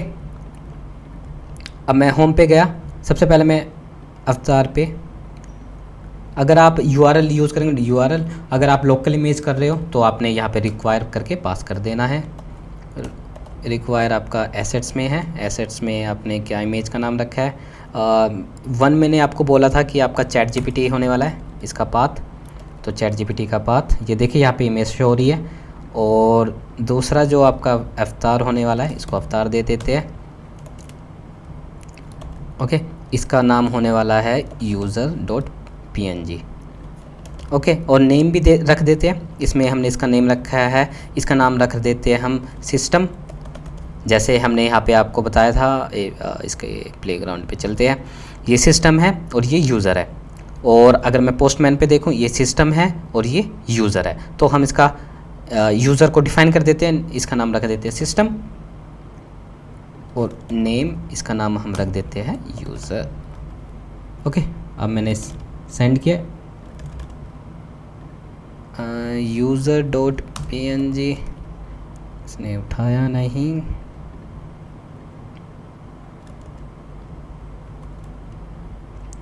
[SPEAKER 2] अब मैं होम पे गया, सबसे पहले मैं अवतार पे, अगर आप URL यूज़ करेंगे, URL अगर आप लोकल इमेज कर रहे हो तो आपने यहाँ पे रिक्वायर करके पास कर देना है। रिक्वायर आपका एसेट्स में है, एसेट्स में आपने क्या इमेज का नाम रखा है, 1 मैंने आपको बोला था कि आपका ChatGPT होने वाला है, इसका पाथ, तो ChatGPT का पाथ ये देखिए यहाँ पे इमेज शो हो रही है, और दूसरा जो आपका अवतार होने वाला है, इसको अवतार दे देते हैं। ओके, इसका नाम होने वाला है user.png। ओके, और नेम भी रख देते हैं, इसमें हमने इसका नेम रखा है, इसका नाम रख देते हैं हम सिस्टम, जैसे हमने यहाँ पे आपको बताया था। इसके प्लेग्राउंड पे चलते हैं, ये सिस्टम है और ये यूज़र है, और अगर मैं पोस्टमैन पे देखूँ ये सिस्टम है और ये यूज़र है, तो हम इसका यूज़र को डिफाइन कर देते हैं, इसका नाम रख देते हैं सिस्टम, और नेम इसका नाम हम रख देते हैं यूज़र। ओके, अब मैंने सेंड किया, user.png, इसने उठाया नहीं,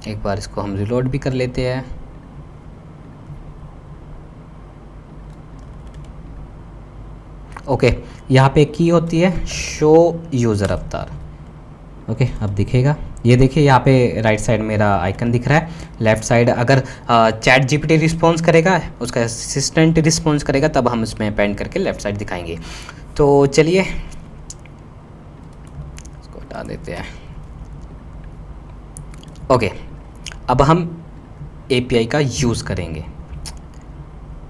[SPEAKER 2] एक बार इसको हम रिलोड भी कर लेते हैं। ओके, यहाँ पे की होती है शो यूज़र अवतार। ओके, अब दिखेगा, ये देखिए यहाँ पे राइट साइड मेरा आइकन दिख रहा है, लेफ़्ट साइड अगर ChatGPT रिस्पॉन्स करेगा, उसका असिस्टेंट रिस्पॉन्स करेगा, तब हम इसमें अपेंड करके लेफ़्ट साइड दिखाएंगे। तो चलिए इसको हटा देते हैं। ओके, अब हम API का यूज़ करेंगे।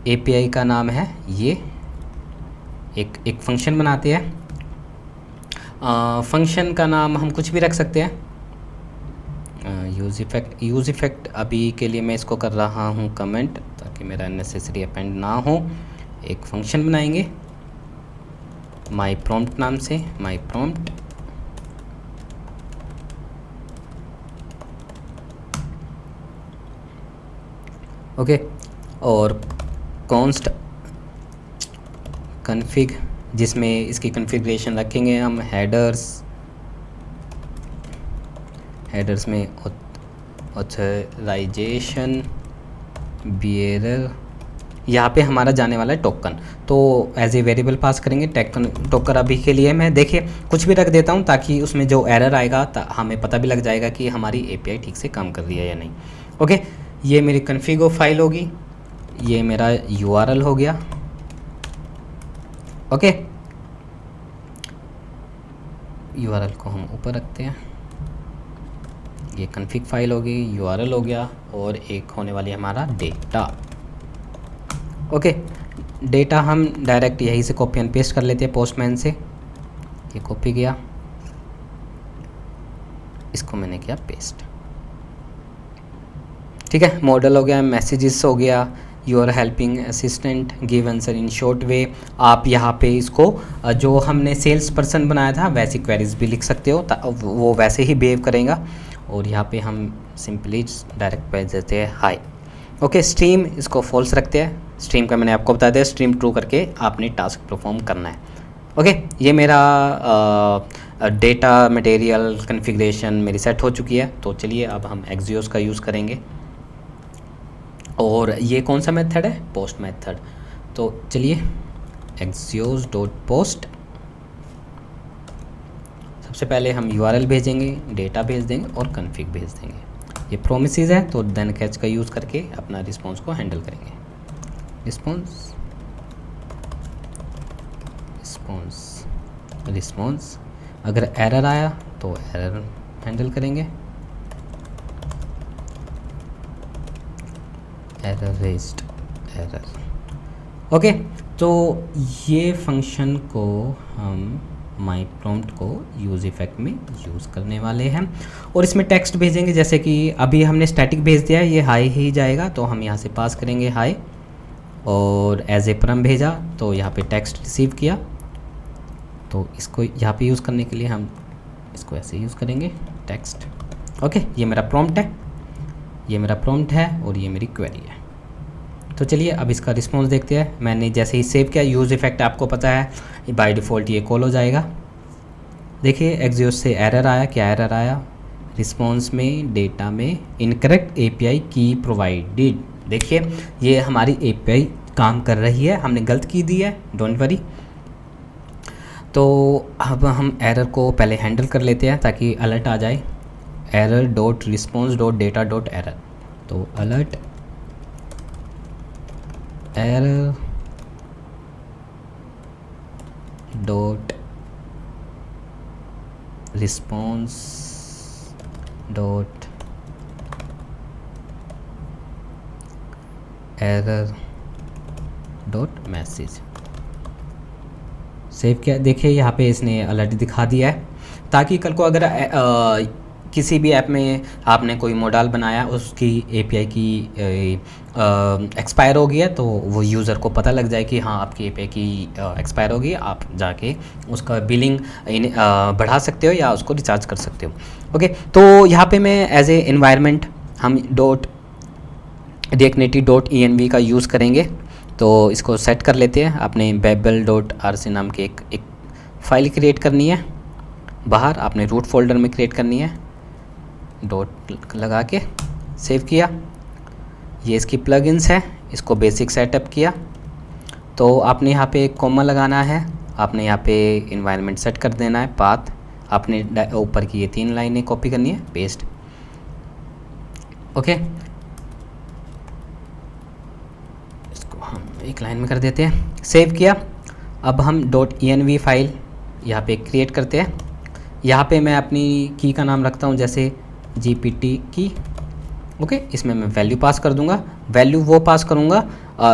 [SPEAKER 2] API का नाम है ये, एक फंक्शन बनाते हैं, फंक्शन का नाम हम कुछ भी रख सकते हैं, यूज़ इफ़ेक्ट अभी के लिए मैं इसको कर रहा हूँ कमेंट, ताकि मेरा अननेसेसरी अपेंड ना हो। एक फंक्शन बनाएंगे माई प्रॉम्प्ट नाम से, माई प्रॉम्प्ट, ओके, और कॉन्स्ट कन्फिग, जिसमें इसकी कन्फिग्रेशन रखेंगे हम हेडर्स में ऑथराइजेशन बियरर, यहाँ पे हमारा जाने वाला है टोकन, तो एज ए वेरिएबल पास करेंगे टोकन अभी के लिए मैं देखिए कुछ भी रख देता हूँ, ताकि उसमें जो एरर आएगा हमें पता भी लग जाएगा कि हमारी API ठीक से काम कर रही है या नहीं। ओके, ये मेरी कन्फिगो फाइल होगी, ये मेरा URL हो गया। ओके, URL को हम ऊपर रखते हैं, ये कन्फिग फाइल होगी, URL हो गया, और एक होने वाली हमारा डेटा। ओके, डेटा हम डायरेक्ट यहीं से कॉपी एंड पेस्ट कर लेते हैं पोस्टमैन से, ये कॉपी किया, इसको मैंने किया पेस्ट। ठीक है, मॉडल हो गया, मैसेजेस हो गया, you are helping assistant give answer in short way. आप यहाँ पे इसको जो हमने सेल्स पर्सन बनाया था वैसी क्वेरीज भी लिख सकते हो, वो वैसे ही बिहेव करेगा। और यहाँ पे हम सिंपली डायरेक्ट भेज देते हैं हाय। ओके, स्ट्रीम इसको फॉल्स रखते हैं, स्ट्रीम का मैंने आपको बता दिया, स्ट्रीम ट्रू करके आपने टास्क परफॉर्म करना है। ओके, ये मेरा डेटा मटेरियल कन्फिग्रेशन मेरी सेट हो चुकी है। तो चलिए अब हम एक्सियोस का यूज़ करेंगे। और ये कौन सा मेथड है? Post method. तो चलिए एक्सियोस डॉट पोस्ट, सबसे पहले हम URL भेजेंगे, डेटा भेज देंगे और कन्फिग भेज देंगे। ये प्रोमिसेस है तो देन कैच का यूज़ करके अपना रिस्पॉन्स को हैंडल करेंगे। रिस्पॉन्स अगर एरर आया तो एरर हैंडल करेंगे, एरर रेज्ड एरर। ओके, तो ये फंक्शन को हम माई प्रॉम्प्ट को यूज़ इफेक्ट में यूज़ करने वाले हैं और इसमें टेक्स्ट भेजेंगे। जैसे कि अभी हमने स्टैटिक भेज दिया है, ये हाई ही जाएगा, तो हम यहाँ से पास करेंगे हाई, और एज ए परम भेजा तो यहाँ पे टेक्स्ट रिसीव किया। तो इसको यहाँ पे यूज़ करने के लिए हम इसको ऐसे यूज़ करेंगे टेक्स्ट। ओके, ये मेरा प्रॉम्प्ट है, और ये मेरी क्वेरी है। तो चलिए अब इसका रिस्पॉन्स देखते हैं। मैंने जैसे ही सेव किया, यूज़ इफेक्ट आपको पता है बाय डिफ़ॉल्ट ये कॉल हो जाएगा। देखिए एक्सियोस से एरर आया, क्या एरर आया? रिस्पॉन्स में डेटा में इनकरेक्ट API की प्रोवाइडेड। देखिए ये हमारी API काम कर रही है, हमने गलत की दी है, डोंट वरी। तो अब हम एरर को पहले हैंडल कर लेते हैं ताकि अलर्ट आ जाए। Error dot response dot data dot error. तो alert error dot response dot error dot message. Save किया, देखिए यहाँ पे इसने अलर्ट दिखा दिया है, ताकि कल को अगर किसी भी ऐप में आपने कोई मॉडल बनाया, उसकी API की एक्सपायर हो गई है, तो वो यूज़र को पता लग जाए कि हाँ आपकी API की एक्सपायर हो गई, आप जाके उसका बिलिंग बढ़ा सकते हो या उसको रिचार्ज कर सकते हो। ओके, तो यहाँ पे मैं एज ए एनवायरनमेंट हम डॉट reactivity डॉट env का यूज़ करेंगे। तो इसको सेट कर लेते हैं। आपने babel.rc नाम की एक फ़ाइल क्रिएट करनी है, बाहर आपने रूट फोल्डर में क्रिएट करनी है, डॉट लगा के सेव किया। ये इसकी प्लगइन्स है, इसको बेसिक सेटअप किया। तो आपने यहाँ पे कॉमा लगाना है, आपने यहाँ पे इन्वायरमेंट सेट कर देना है, पाथ आपने ऊपर की ये 3 लाइनें कॉपी करनी है, पेस्ट। ओके, इसको हम एक लाइन में कर देते हैं, सेव किया। अब हम .env फाइल यहाँ पे क्रिएट करते हैं। यहाँ पे मैं अपनी की का नाम रखता हूँ जैसे GPT की। ओके, इसमें मैं वैल्यू पास कर दूंगा। वैल्यू वो पास करूँगा,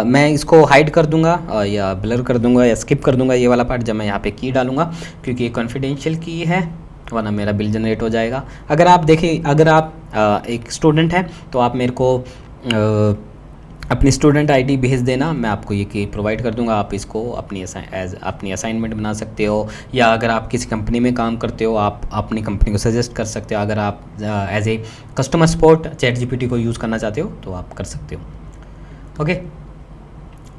[SPEAKER 2] मैं इसको हाइड कर दूंगा या ब्लर कर दूंगा या स्किप कर दूंगा ये वाला पार्ट जब मैं यहाँ पे की डालूंगा, क्योंकि ये कॉन्फिडेंशियल की है, वरना मेरा बिल जनरेट हो जाएगा। अगर आप देखें, अगर आप एक स्टूडेंट हैं तो आप मेरे को अपनी स्टूडेंट आईडी भेज देना, मैं आपको ये की प्रोवाइड कर दूंगा। आप इसको अपनी अपनी असाइनमेंट बना सकते हो, या अगर आप किसी कंपनी में काम करते हो आप अपनी कंपनी को सजेस्ट कर सकते हो। अगर आप as a customer support ChatGPT को यूज़ करना चाहते हो तो आप कर सकते हो। ओके,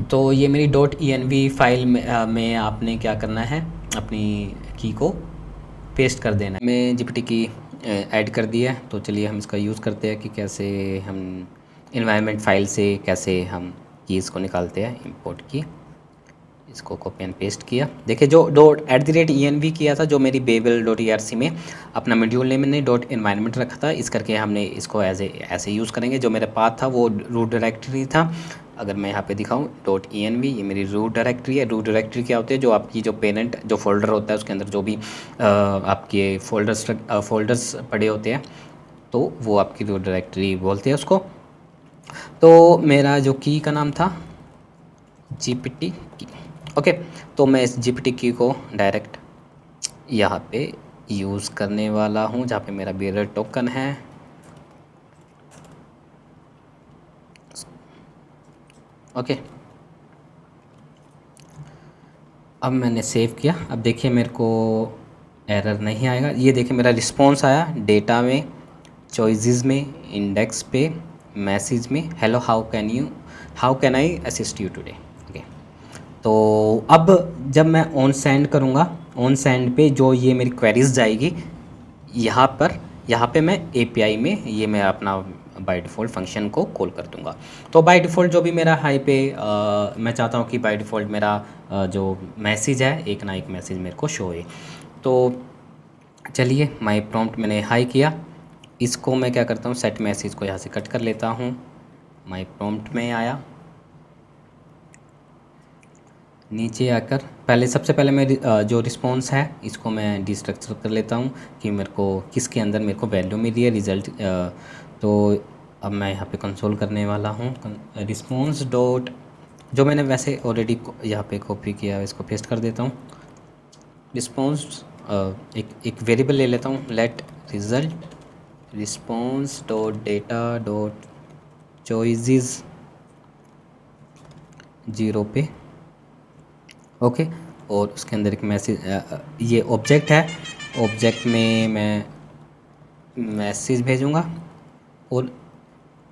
[SPEAKER 2] तो ये मेरी .env फाइल में आपने क्या करना है, अपनी की को पेस्ट कर देना है। मैं GPT की ऐड कर दिया है, तो चलिए हम इसका यूज़ करते हैं कि कैसे हम इन्वायरमेंट फाइल से कैसे हम कीज़ को निकालते हैं, इंपोर्ट की। इसको कॉपी एंड पेस्ट किया। देखिए जो .env किया था, जो मेरी babel.erc में अपना मॉड्यूल नेम मैंने .environment रखा था, इस करके हमने इसको ऐसे यूज़ करेंगे। जो मेरा पाथ था वो रूट डायरेक्टरी था। अगर मैं यहाँ पे दिखाऊँ .env, ये मेरी रूट डायरेक्टरी है। रूट डायरेक्टरी क्या होती है? जो आपकी जो पेरेंट जो फोल्डर होता है उसके अंदर जो भी आपके फोल्डर्स पड़े होते हैं, तो वो आपकी रूट डायरेक्टरी बोलते हैं उसको। तो मेरा जो की का नाम था GPT की। ओके, तो मैं इस GPT की को डायरेक्ट यहाँ पे यूज़ करने वाला हूँ, जहाँ पे मेरा बेरर टोकन है। ओके, अब मैंने सेव किया। अब देखिए मेरे को एरर नहीं आएगा। ये देखिए मेरा रिस्पॉन्स आया डेटा में, चॉइसेस में, इंडेक्स पे, मैसेज में, how can I assist you today. Okay, तो अब जब मैं ऑन सेंड करूँगा, ऑन सेंड पे जो ये मेरी क्वेरीज जाएगी यहाँ पे मैं एपीआई में ये मैं अपना बाय डिफ़ॉल्ट फंक्शन को कॉल कर दूँगा। तो बाय डिफ़ॉल्ट जो भी मेरा हाई पे मैं चाहता हूँ कि बाय डिफ़ॉल्ट मेरा जो मैसेज है एक ना एक मैसेज मेरे को शो होए। तो चलिए माई प्रॉम्प्ट मैंने हाई किया, इसको मैं क्या करता हूँ सेट मैसेज को यहाँ से कट कर लेता हूँ, माई प्रॉम्प्ट में आया, नीचे आकर पहले सबसे पहले मैं जो रिस्पॉन्स है इसको मैं डिस्ट्रक्चर कर लेता हूँ कि मेरे को किसके अंदर मेरे को वैल्यू मिली है रिज़ल्ट। तो अब मैं यहाँ पे कंसोल करने वाला हूँ रिस्पॉन्स डॉट, जो मैंने वैसे ऑलरेडी यहाँ पे कॉपी किया है इसको पेस्ट कर देता हूँ। रिस्पॉन्स एक वेरिएबल ले लेता हूँ, let result response dot data dot choices 0 पे। ओके, और उसके अंदर एक मैसेज, ये ऑब्जेक्ट है, ऑब्जेक्ट में मैं मैसेज भेजूँगा और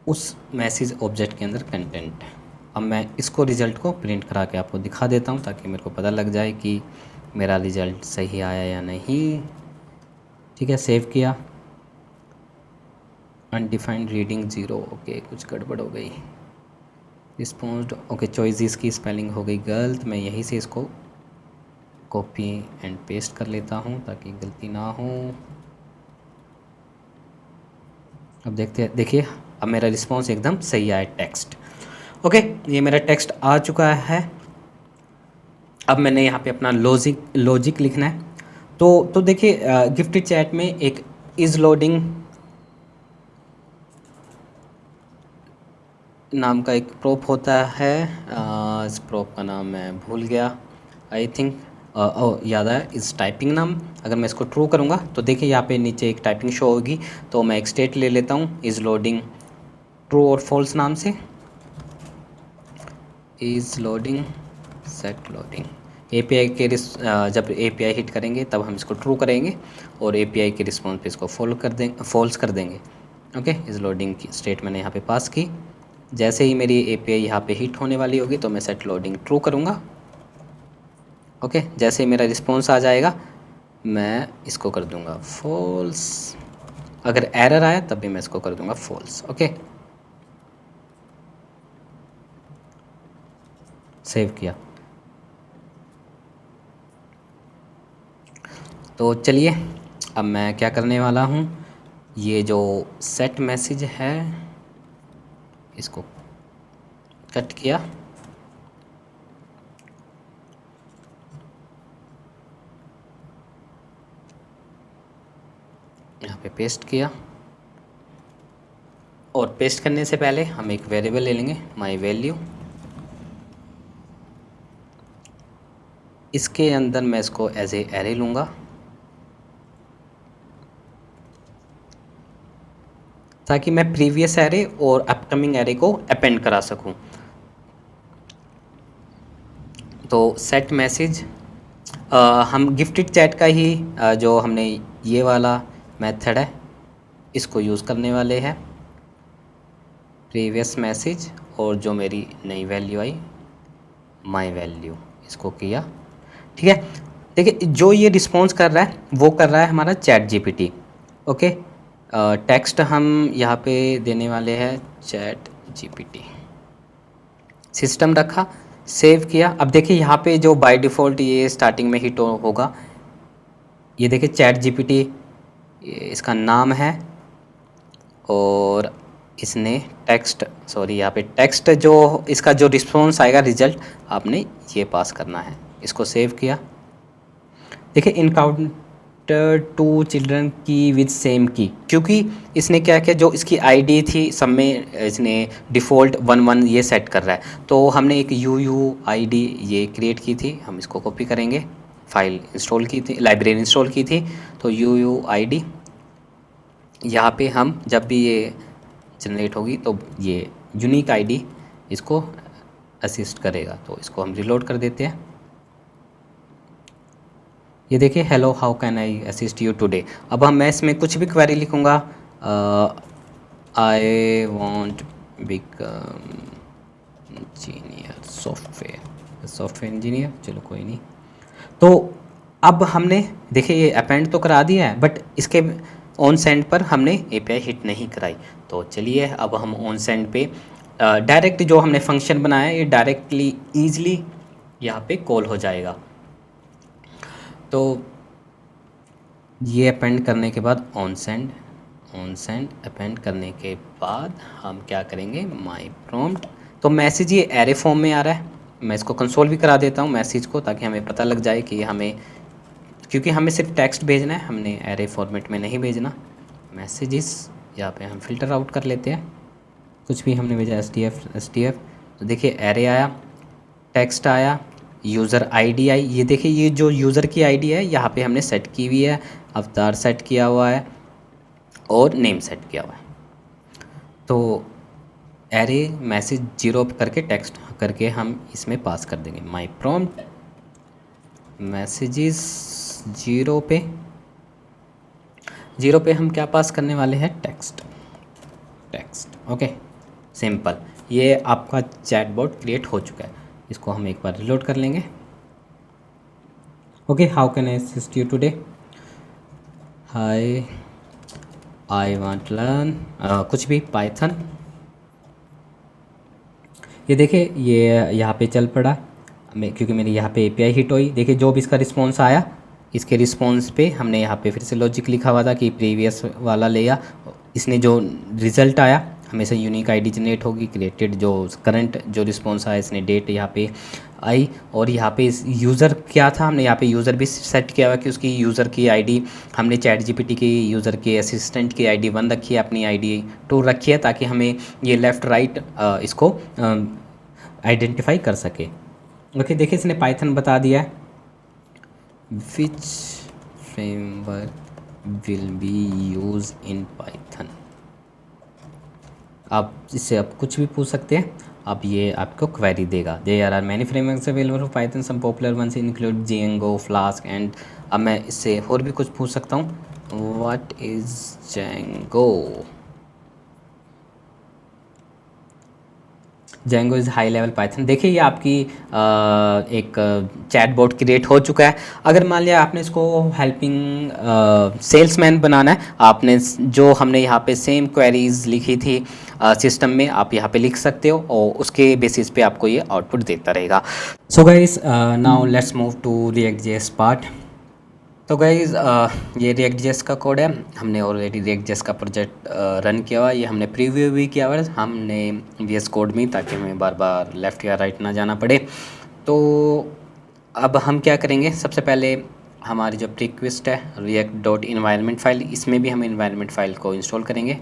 [SPEAKER 2] उस मैसेज ऑब्जेक्ट के अंदर कंटेंट। अब मैं इसको रिज़ल्ट को प्रिंट करा के आपको दिखा देता हूँ ताकि मेरे को पता लग जाए कि मेरा रिज़ल्ट सही आया या नहीं। ठीक है, सेव किया, अनडिफाइंड रीडिंग 0। ओके, कुछ गड़बड़ हो गई, रिस्पॉन्स ओके चॉइसेस की स्पेलिंग हो गई गलत, मैं यहीं से इसको कॉपी एंड पेस्ट कर लेता हूँ ताकि गलती ना हो। अब देखिए अब मेरा रिस्पॉन्स एकदम सही आया टेक्स्ट। ओके, ये मेरा टेक्स्ट आ चुका है। अब मैंने यहाँ पे अपना लॉजिक लिखना है। तो देखिए गिफ्टेड चैट में एक इज़ लोडिंग नाम का एक प्रोप होता है, इस प्रोप का नाम मैं भूल गया, आई थिंक याद आया, इस टाइपिंग नाम। अगर मैं इसको ट्रू करूँगा तो देखिए यहाँ पे नीचे एक टाइपिंग शो होगी। तो मैं एक स्टेट ले लेता हूँ इज़ लोडिंग ट्रू और फॉल्स नाम से, is loading set loading. API के जब एपीआई हिट करेंगे तब हम इसको ट्रू करेंगे और एपीआई के रिस्पॉन्स पे इसको फॉल्स कर देंगे। ओके, इज़ लोडिंग की स्टेट मैंने यहाँ पे पास की। जैसे ही मेरी एपीआई यहाँ पे हिट होने वाली होगी तो मैं सेट लोडिंग ट्रू करूँगा। ओके, जैसे ही मेरा रिस्पॉन्स आ जाएगा मैं इसको कर दूँगा फॉल्स। अगर एरर आया तब भी मैं इसको कर दूँगा फॉल्स। ओके, सेव किया। तो चलिए अब मैं क्या करने वाला हूँ, ये जो सेट मैसेज है इसको कट किया, यहाँ पे पेस्ट किया, और पेस्ट करने से पहले हम एक वेरिएबल ले लेंगे माई वैल्यू। इसके अंदर मैं इसको एज ए एरे लूँगा ताकि मैं प्रीवियस एरे और अपकमिंग एरे को अपेंड करा सकूं। तो सेट मैसेज हम गिफ्टेड चैट का ही जो हमने ये वाला मेथड है इसको यूज़ करने वाले हैं, प्रीवियस मैसेज और जो मेरी नई वैल्यू आई माई वैल्यू, इसको किया। ठीक है, देखिए जो ये रिस्पॉन्स कर रहा है वो कर रहा है हमारा चैट जीपीटी। ओके, टेक्स्ट हम यहाँ पे देने वाले हैं चैट जीपीटी, सिस्टम रखा, सेव किया। अब देखिए यहाँ पे जो बाय डिफ़ॉल्ट ये स्टार्टिंग में हिट होगा, ये देखिए चैट जीपीटी इसका नाम है और इसने टेक्स्ट यहाँ पे टेक्स्ट जो इसका जो रिस्पॉन्स आएगा रिजल्ट आपने ये पास करना है। इसको सेव किया। देखिए इनकाउंटर 2 चिल्ड्रन की विद सेम की, क्योंकि इसने क्या किया जो इसकी आईडी थी सब में इसने डिफ़ॉल्ट 1 1 ये सेट कर रहा है। तो हमने एक UUID ये क्रिएट की थी, हम इसको कॉपी करेंगे, फाइल इंस्टॉल की थी, लाइब्रेरी इंस्टॉल की थी। तो UUID यहाँ पे हम जब भी ये जनरेट होगी तो ये यूनिक आईडी इसको असिस्ट करेगा। तो इसको हम रिलोड कर देते हैं। ये देखिए hello how can I assist you today. अब मैं इसमें कुछ भी क्वेरी लिखूँगा, I want become software engineer, चलो कोई नहीं। तो अब हमने देखिए ये अपेंड तो करा दिया है, बट इसके ऑन सेंड पर हमने एपीआई हिट नहीं कराई। तो चलिए अब हम ऑन सेंड पे डायरेक्ट जो हमने फंक्शन बनाया है ये डायरेक्टली ईजिली यहाँ पे कॉल हो जाएगा। तो ये अपेंड करने के बाद ऑन सेंड अपेंड करने के बाद हम क्या करेंगे, माई प्रॉम्प्ट। तो मैसेज ये एरे फॉर्म में आ रहा है, मैं इसको कंसोल भी करा देता हूँ मैसेज को, ताकि हमें पता लग जाए कि हमें, क्योंकि हमें सिर्फ टेक्स्ट भेजना है, हमने एरे फॉर्मेट में नहीं भेजना। मैसेजेस यहाँ पे हम फ़िल्टर आउट कर लेते हैं, कुछ भी हमने भेजा एस टी एफ। तो देखिए एरे आया, टेक्स्ट आया, यूज़र आईडी आई। ये देखिए ये जो यूज़र की आईडी है यहाँ पे हमने सेट की हुई है, अवतार सेट किया हुआ है और नेम सेट किया हुआ है। तो एरे मैसेज 0 करके टेक्स्ट करके हम इसमें पास कर देंगे। माई प्रॉम्प्ट मैसेजेस 0 पे हम क्या पास करने वाले हैं, टेक्स्ट। Okay, simple. ये आपका चैटबॉट क्रिएट हो चुका है। इसको हम एक बार रिलोड कर लेंगे। Okay, how can I assist you today? Hi, I want learn कुछ भी पाइथन। ये देखिए ये यहाँ पे चल पड़ा क्योंकि मेरी यहाँ पे एपीआई हिट हुई। देखिए जो भी इसका रिस्पॉन्स आया, इसके रिस्पॉन्स पे हमने यहाँ पे फिर से लॉजिक लिखा हुआ था कि प्रीवियस वाला लिया, इसने जो रिज़ल्ट आया हमेशा यूनिक आईडी जनरेट होगी क्रिएटेड। जो करंट जो रिस्पॉन्स आया इसने डेट यहाँ पे आई, और यहाँ पे इस यूज़र क्या था, हमने यहाँ पे यूज़र भी सेट किया हुआ कि उसकी यूज़र की आईडी हमने चैट जीपीटी की यूज़र के असिस्टेंट की आईडी 1 रखी है, अपनी आईडी 2 रखी है, ताकि हमें ये लेफ़्ट राइट इसको आइडेंटिफाई कर सके। ओके, देखिए इसने पाइथन बता दिया है। Which framework will be use in Python. आप इससे आप कुछ भी पूछ सकते हैं, अब ये आपको क्वेरी देगा। There are many frameworks available for Python, some popular ones include Django, Flask and. अब मैं इससे और भी कुछ पूछ सकता हूँ, what is Django? Django is high level Python. देखिए ये आपकी एक चैटबॉट क्रिएट हो चुका है। अगर मान लिया आपने इसको हेल्पिंग सेल्समैन बनाना है, आपने जो हमने यहाँ पे सेम क्वेरीज लिखी थी सिस्टम में, आप यहाँ पे लिख सकते हो और उसके बेसिस पे आपको ये आउटपुट देता रहेगा। So guys now let's move to React JS part. तो गाइज ये रिएक्ट जेएस का कोड है, हमने ऑलरेडी रिएक्ट जेएस का प्रोजेक्ट रन किया हुआ है, ये हमने प्रीव्यू भी किया हुआ है हमने वीएस कोड में, ताकि हमें बार बार लेफ़्ट या राइट ना जाना पड़े। तो अब हम क्या करेंगे, सबसे पहले हमारी जो प्रीक्वेस्ट है react.environment फाइल, इसमें भी हम इन्वायरमेंट फाइल को इंस्टॉल करेंगे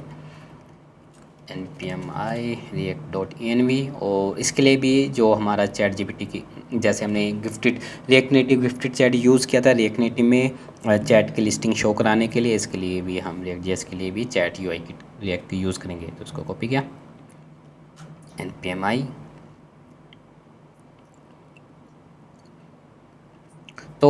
[SPEAKER 2] npm i react.env। और इसके लिए भी जो हमारा चैट जीपीटी की, जैसे हमने react native gifted chat use किया था रिएक्ट नेटिव में चैट की लिस्टिंग शो कराने के लिए, इसके लिए भी हम रिएक्ट जेएस के लिए भी चैट यूआई की रिएक्ट यूज़ करेंगे। तो उसको कॉपी किया, npm i। तो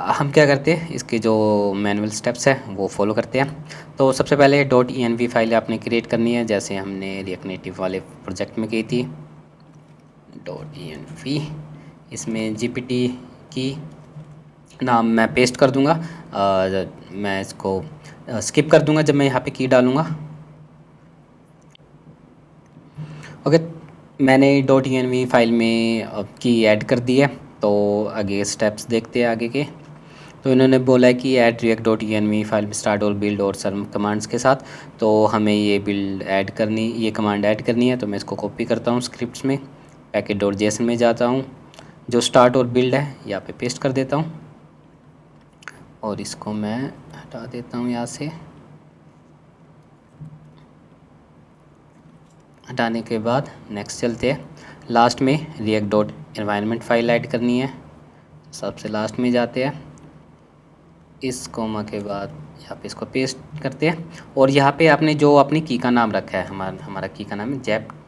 [SPEAKER 2] हम क्या करते हैं, इसके जो मैनुअल स्टेप्स है वो फॉलो करते हैं। तो सबसे पहले .env फाइल आपने क्रिएट करनी है, जैसे हमने रिएक्ट नेटिव वाले प्रोजेक्ट में की थी। .env, इसमें जीपीटी की नाम मैं पेस्ट कर दूंगा, मैं इसको स्किप कर दूंगा जब मैं यहाँ पे की डालूंगा। ओके, मैंने .env फाइल में की ऐड कर दी है। तो आगे स्टेप्स देखते हैं आगे के। तो इन्होंने बोला है कि ऐड react.env फाइल में स्टार्ट और बिल्ड और सर्व कमांड्स के साथ, तो हमें ये बिल्ड ऐड करनी, ये कमांड ऐड करनी है। तो मैं इसको कॉपी करता हूँ स्क्रिप्ट्स में, package.json में जाता हूँ, जो स्टार्ट और बिल्ड है यहाँ पे पेस्ट कर देता हूँ, और इसको मैं हटा देता हूँ यहाँ से। हटाने के बाद नेक्स्ट चलते हैं, लास्ट में react.environment फाइल ऐड करनी है, सबसे लास्ट में जाते हैं, इस कोमा के बाद यहाँ पे इसको पेस्ट करते हैं। और यहाँ पे आपने जो अपनी की का नाम रखा है, हमारा की का नाम है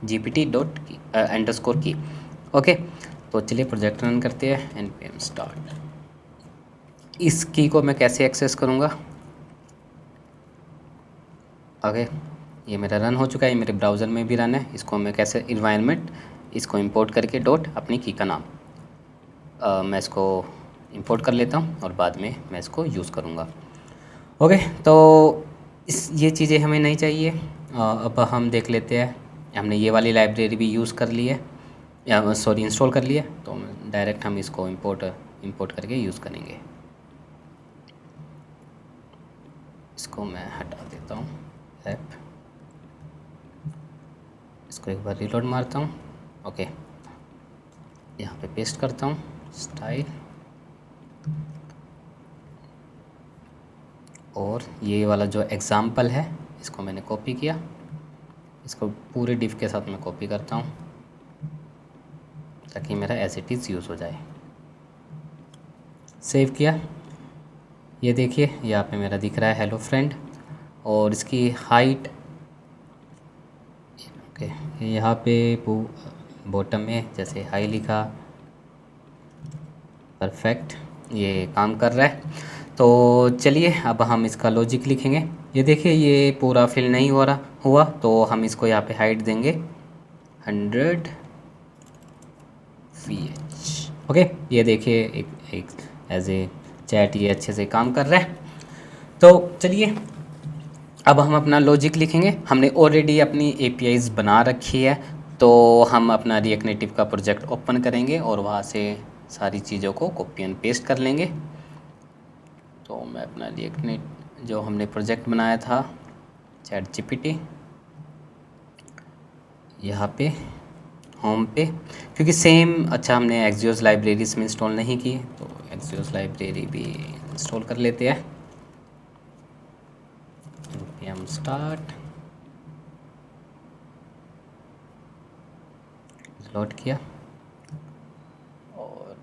[SPEAKER 2] gpt._key। ओके, तो चलिए प्रोजेक्ट रन करते हैं, npm start। इस की को मैं कैसे एक्सेस करूँगा? ओके, ये मेरा रन हो चुका है, ये मेरे ब्राउज़र में भी रन है। इसको मैं कैसे, इन्वायरमेंट इसको इंपोर्ट करके डॉट अपनी की का नाम, मैं इसको इंपोर्ट कर लेता हूँ और बाद में मैं इसको यूज़ करूँगा। ओके, तो ये चीज़ें हमें नहीं चाहिए। अब हम देख लेते हैं, हमने ये वाली लाइब्रेरी भी यूज़ कर ली है, या सॉरी इंस्टॉल कर लिया, तो डायरेक्ट हम इसको इंपोर्ट करके यूज़ करेंगे। इसको मैं हटा देता हूँ ऐप, इसको एक बार रीलोड मारता हूँ। ओके, यहाँ पे पेस्ट करता हूँ स्टाइल, और ये वाला जो एग्ज़ाम्पल है इसको मैंने कॉपी किया, इसको पूरे डिव के साथ मैं कॉपी करता हूँ ताकि मेरा एज इट इज़ यूज़ हो जाए। सेव किया, ये देखिए यहाँ पे मेरा दिख रहा है हेलो फ्रेंड, और इसकी हाइट ओके, यहाँ पे बॉटम में जैसे हाई लिखा, परफेक्ट, ये काम कर रहा है। तो चलिए अब हम इसका लॉजिक लिखेंगे। ये देखिए ये पूरा फिल नहीं हुआ, तो हम इसको यहाँ पे हाइट देंगे 100 VH। ओके, ये देखिए एक एज ए चैट ये अच्छे से काम कर रहा है। तो चलिए अब हम अपना लॉजिक लिखेंगे। हमने ऑलरेडी अपनी APIs बना रखी है, तो हम अपना रिएक्ट नेटिव का प्रोजेक्ट ओपन करेंगे और वहाँ से सारी चीज़ों को कॉपी एंड पेस्ट कर लेंगे। तो मैं अपना रिएक्ट नेट जो हमने प्रोजेक्ट बनाया था ChatGPT, यहाँ पे होम पे, क्योंकि सेम अच्छा हमने एक्सियोस लाइब्रेरी इसमें इंस्टॉल नहीं की, तो एक्सियोस लाइब्रेरी भी इंस्टॉल कर लेते हैं। npm स्टार्ट, लोड किया और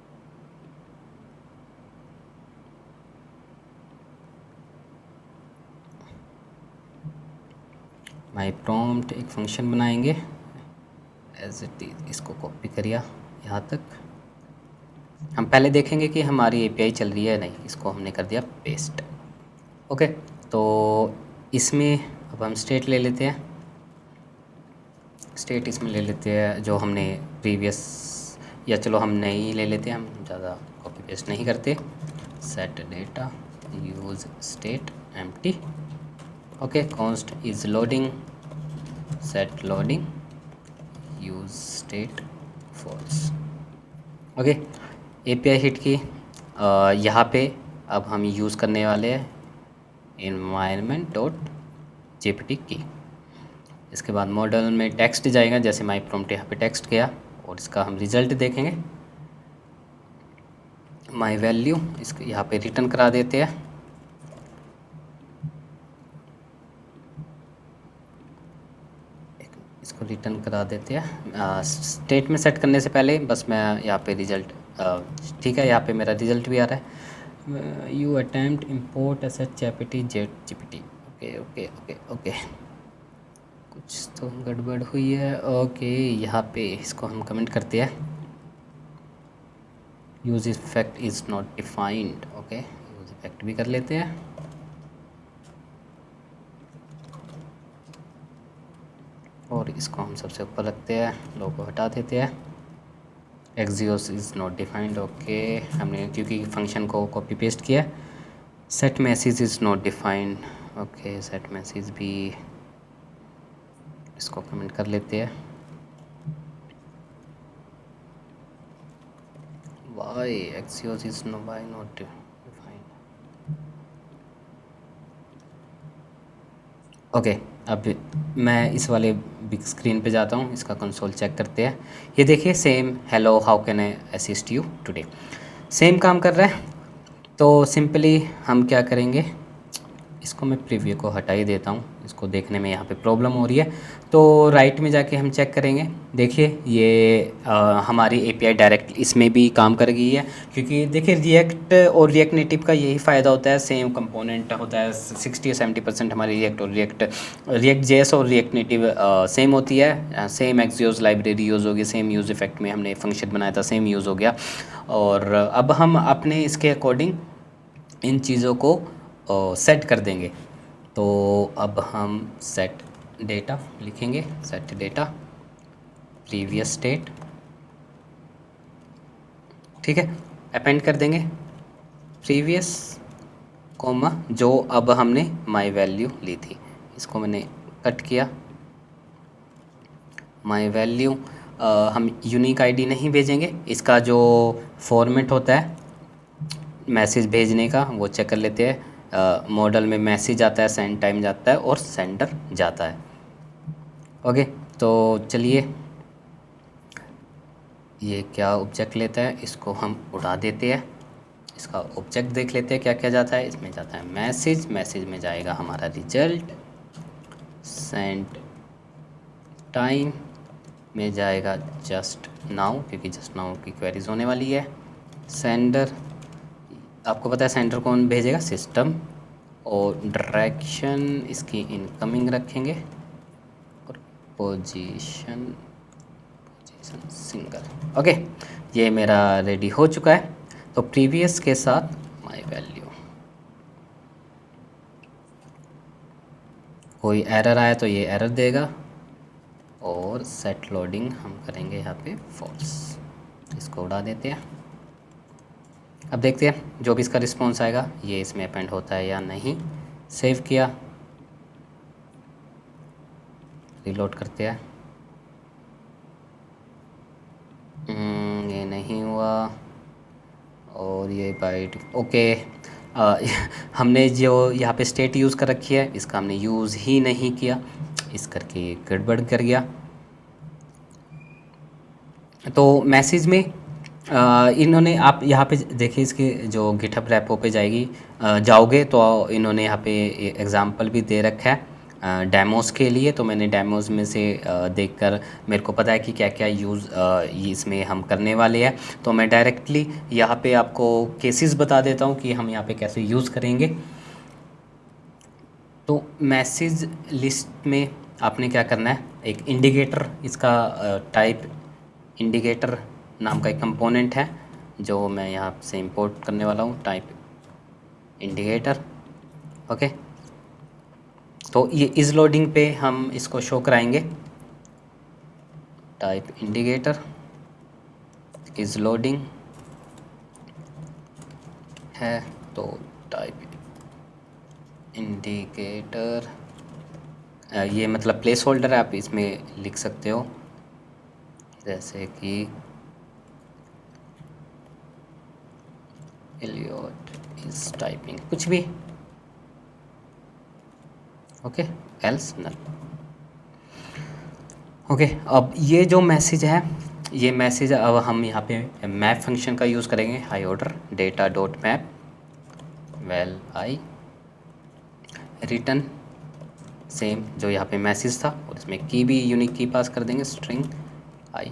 [SPEAKER 2] माई प्रॉम्प्ट एक फंक्शन बनाएंगे एज इट इज, इसको कॉपी करिए यहाँ तक। हम पहले देखेंगे कि हमारी API चल रही है नहीं, इसको हमने कर दिया पेस्ट। ओके, तो इसमें अब हम स्टेट ले लेते हैं, स्टेट इसमें ले लेते हैं जो हमने प्रीवियस, या चलो हम नहीं ले लेते, हम ज़्यादा कॉपी पेस्ट नहीं करते। Set data use state empty, okay, const is loading, set loading use state false. Okay, API hit की, यहाँ पे अब हम यूज़ करने वाले हैं environment.jpt की। इसके बाद मॉडल में टेक्स्ट जाएगा, जैसे माई प्रॉम्प्ट यहाँ पे टेक्स्ट गया, और इसका हम रिज़ल्ट देखेंगे। माई वैल्यू इसको यहाँ पे रिटर्न करा देते हैं। इसको रिटर्न करा देते हैं। स्टेट में सेट करने से पहले बस मैं यहाँ पे रिज़ल्ट, ठीक है, यहाँ पे मेरा रिज़ल्ट भी आ रहा है। You attempt import asset ChatGPT JetGPT। Okay okay okay okay, कुछ तो गड़बड़ हुई है। ओके, यहाँ पे इसको हम कमेंट करते हैं, use effect is not defined. Okay, use effect भी कर लेते हैं। और इसको हम सबसे ऊपर रखते हैं, लोगो हटा देते हैं। Axios is not defined. Okay, हमने क्योंकि फंक्शन को कॉपी पेस्ट किया। Set message is not defined. Okay, set message भी इसको कमेंट कर लेते हैं। Why Axios is no by not defined. Okay, अब मैं इस वाले बिग स्क्रीन पे जाता हूँ, इसका कंसोल चेक करते हैं। ये देखिए same hello how can I assist you today, same काम कर रहा है। तो सिंपली हम क्या करेंगे, इसको मैं प्रीव्यू को हटा ही देता हूँ, इसको देखने में यहाँ पे प्रॉब्लम हो रही है। तो राइट में जाके हम चेक करेंगे। देखिए ये हमारी API डायरेक्ट इसमें भी काम कर गई है, क्योंकि देखिए रिएक्ट और रिएक्ट नेटिव का यही फ़ायदा होता है, सेम कंपोनेंट होता है। 60 या 70% हमारी रिएक्ट और रिएक्ट JS और रिएक्ट नेटिव सेम होती है। सेम एक्सियोस लाइब्रेरी यूज़ होगी, सेम यूज़ इफेक्ट में हमने फंक्शन बनाया था, सेम यूज़ हो गया। और अब हम अपने इसके अकॉर्डिंग इन चीज़ों को सेट कर देंगे। तो अब हम सेट डेटा लिखेंगे, सेट डेटा प्रीवियस स्टेट ठीक है, अपेंड कर देंगे प्रीवियस कोमा जो अब हमने माई वैल्यू ली थी, इसको मैंने कट किया। माई वैल्यू हम यूनिक आईडी नहीं भेजेंगे, इसका जो फॉर्मेट होता है मैसेज भेजने का वो चेक कर लेते हैं। मॉडल में मैसेज आता है, सेंड टाइम जाता है और सेंडर जाता है। ओके, तो चलिए ये क्या ऑब्जेक्ट लेता है, इसको हम उड़ा देते हैं। इसका ऑब्जेक्ट देख लेते हैं क्या क्या जाता है। इसमें जाता है मैसेज, मैसेज में जाएगा हमारा रिजल्ट, सेंड टाइम में जाएगा जस्ट नाउ, क्योंकि जस्ट नाउ की क्वेरीज होने वाली है। सेंडर, आपको पता है सेंडर कौन भेजेगा, सिस्टम। और डायरेक्शन इसकी इनकमिंग रखेंगे और पोजीशन सिंगल। ओके, ये मेरा रेडी हो चुका है। तो प्रीवियस के साथ माई वैल्यू, कोई एरर आया तो ये एरर देगा और सेट लोडिंग हम करेंगे यहाँ पे फॉल्स। इसको उड़ा देते हैं। अब देखते हैं जो भी इसका रिस्पॉन्स आएगा ये इसमें अपेंड होता है या नहीं। सेव किया, रिलोड करते हैं। ये नहीं हुआ और ये बाइट ओके। हमने जो यहाँ पे स्टेट यूज़ कर रखी है इसका हमने यूज़ ही नहीं किया, इस करके गड़बड़ कर गया। तो मैसेज में इन्होंने, आप यहाँ पे देखिए इसके जो गिटहब रेपो पे जाओगे तो इन्होंने यहाँ पे एग्जांपल भी दे रखा है डेमोस के लिए। तो मैंने डेमोस में से देखकर मेरे को पता है कि क्या क्या यूज़ इसमें हम करने वाले हैं। तो मैं डायरेक्टली यहाँ पे आपको केसेस बता देता हूँ कि हम यहाँ पे कैसे यूज़ करेंगे। तो मैसेज लिस्ट में आपने क्या करना है, एक इंडिकेटर, इसका टाइप इंडिकेटर नाम का एक कंपोनेंट है जो मैं यहाँ से इंपोर्ट करने वाला हूँ, टाइप इंडिकेटर। ओके, तो ये इस लोडिंग पे हम इसको शो कराएंगे, टाइप इंडिकेटर इज लोडिंग है तो टाइप इंडिकेटर, ये मतलब प्लेस होल्डर है, आप इसमें लिख सकते हो जैसे कि एलियट इज टाइपिंग, कुछ भी। ओके, एल्स नल। ओके, अब ये जो मैसेज है, ये मैसेज अब हम यहाँ पे मैप फंक्शन का यूज़ करेंगे। High order data dot map well I return, same जो यहाँ पे मैसेज था, और इसमें की भी यूनिक की पास कर देंगे, स्ट्रिंग आई।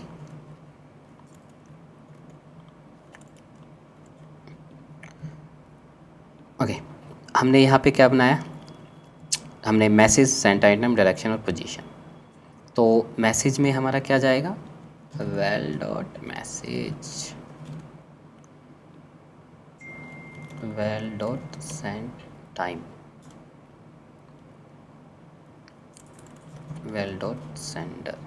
[SPEAKER 2] ओके, हमने यहाँ पे क्या बनाया, हमने मैसेज, सेंट आइटम, डायरेक्शन और पोजीशन। तो मैसेज में हमारा क्या जाएगा, well dot message well dot send time well dot sender.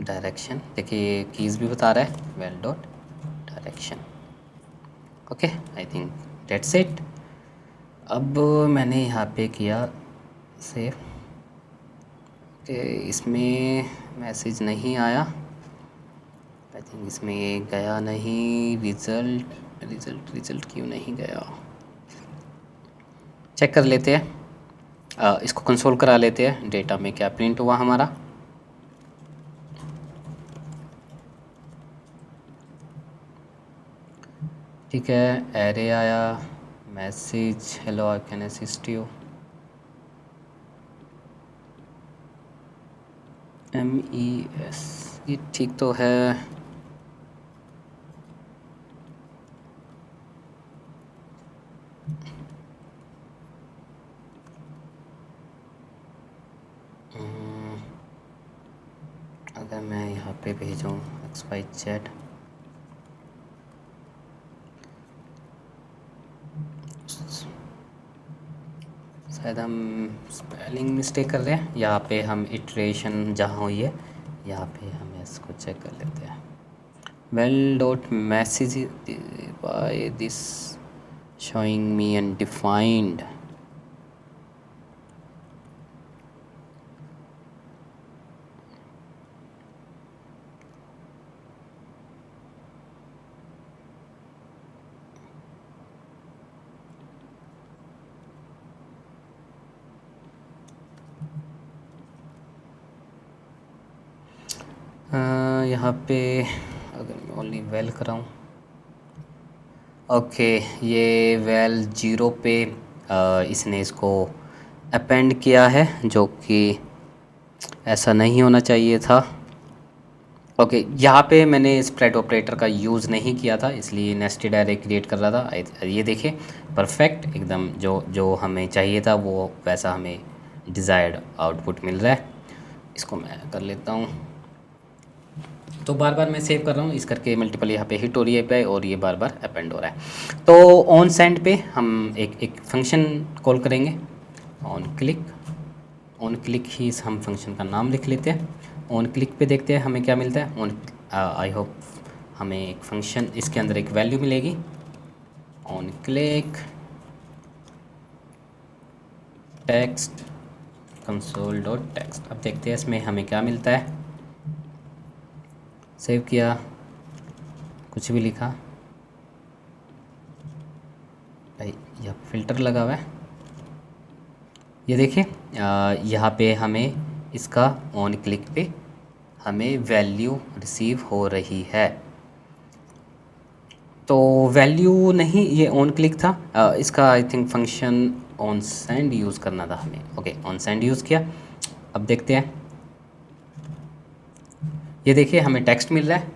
[SPEAKER 2] Direction देखिए कीज़ भी बता रहा है, well dot direction. Okay, I think dates it. अब मैंने यहाँ पे किया सेव, इसमें मैसेज नहीं आया, आई थिंक इसमें गया नहीं रिज़ल्ट क्यों नहीं गया, चेक कर लेते हैं। इसको कंसोल करा लेते हैं, डेटा में क्या प्रिंट हुआ हमारा। ठीक है, एरे आया, message hello I can assist you, MES, ये ठीक तो है। अगर मैं यहाँ पे भेजूँ XYZ, शायद हम स्पेलिंग मिस्टेक कर रहे हैं। यहाँ पे हम इटरेशन जहाँ हुई है यहाँ पे हमें इसको चेक कर लेते हैं। Well dot message by this showing me undefined. यहाँ पे अगर मैं ओनली वेल कराऊँ, ओके ये वेल 0 पे इसने इसको अपेंड किया है, जो कि ऐसा नहीं होना चाहिए था। ओके यहाँ पे मैंने स्प्रेड ऑपरेटर का यूज़ नहीं किया था, इसलिए नेस्टेड एरे क्रिएट कर रहा था। ये देखिए परफेक्ट एकदम जो हमें चाहिए था वो वैसा हमें डिज़ायर्ड आउटपुट मिल रहा है। इसको मैं कर लेता हूँ। तो बार बार मैं सेव कर रहा हूँ, इस करके मल्टीपल यहाँ पे हिट हो रही है और ये बार बार अपेंड हो रहा है। तो ऑन सेंड पे हम एक फंक्शन कॉल करेंगे, ऑन क्लिक ही हम फंक्शन का नाम लिख लेते हैं। ऑन क्लिक पे देखते हैं हमें क्या मिलता है। आई होप हमें एक फंक्शन, इसके अंदर एक वैल्यू मिलेगी। On click text console dot text. अब देखते हैं इसमें हमें क्या मिलता है। सेव किया, कुछ भी लिखा, भाई यह फ़िल्टर लगा हुआ है। ये देखिए यहाँ पे हमें इसका ऑन क्लिक पे हमें वैल्यू रिसीव हो रही है। तो वैल्यू नहीं, ये ऑन क्लिक था, इसका I think function on send use करना था हमें। ओके ऑन सेंड यूज़ किया। अब देखते हैं, ये देखिए हमें टेक्स्ट मिल रहा है।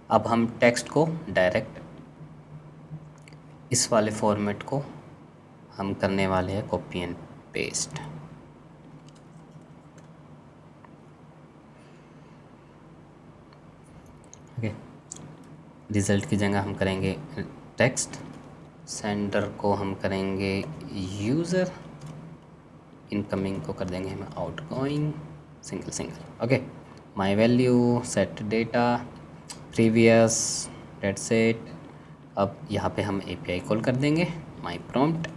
[SPEAKER 2] अब हम टेक्स्ट को डायरेक्ट इस वाले फॉर्मेट को हम करने वाले हैं copy and paste. Okay result की जगह हम करेंगे टेक्स्ट, सेंडर को हम करेंगे यूज़र, इनकमिंग को कर देंगे हम outgoing single. Okay my value set data previous, that's it. अब यहाँ पे हम API कॉल कर देंगे my prompt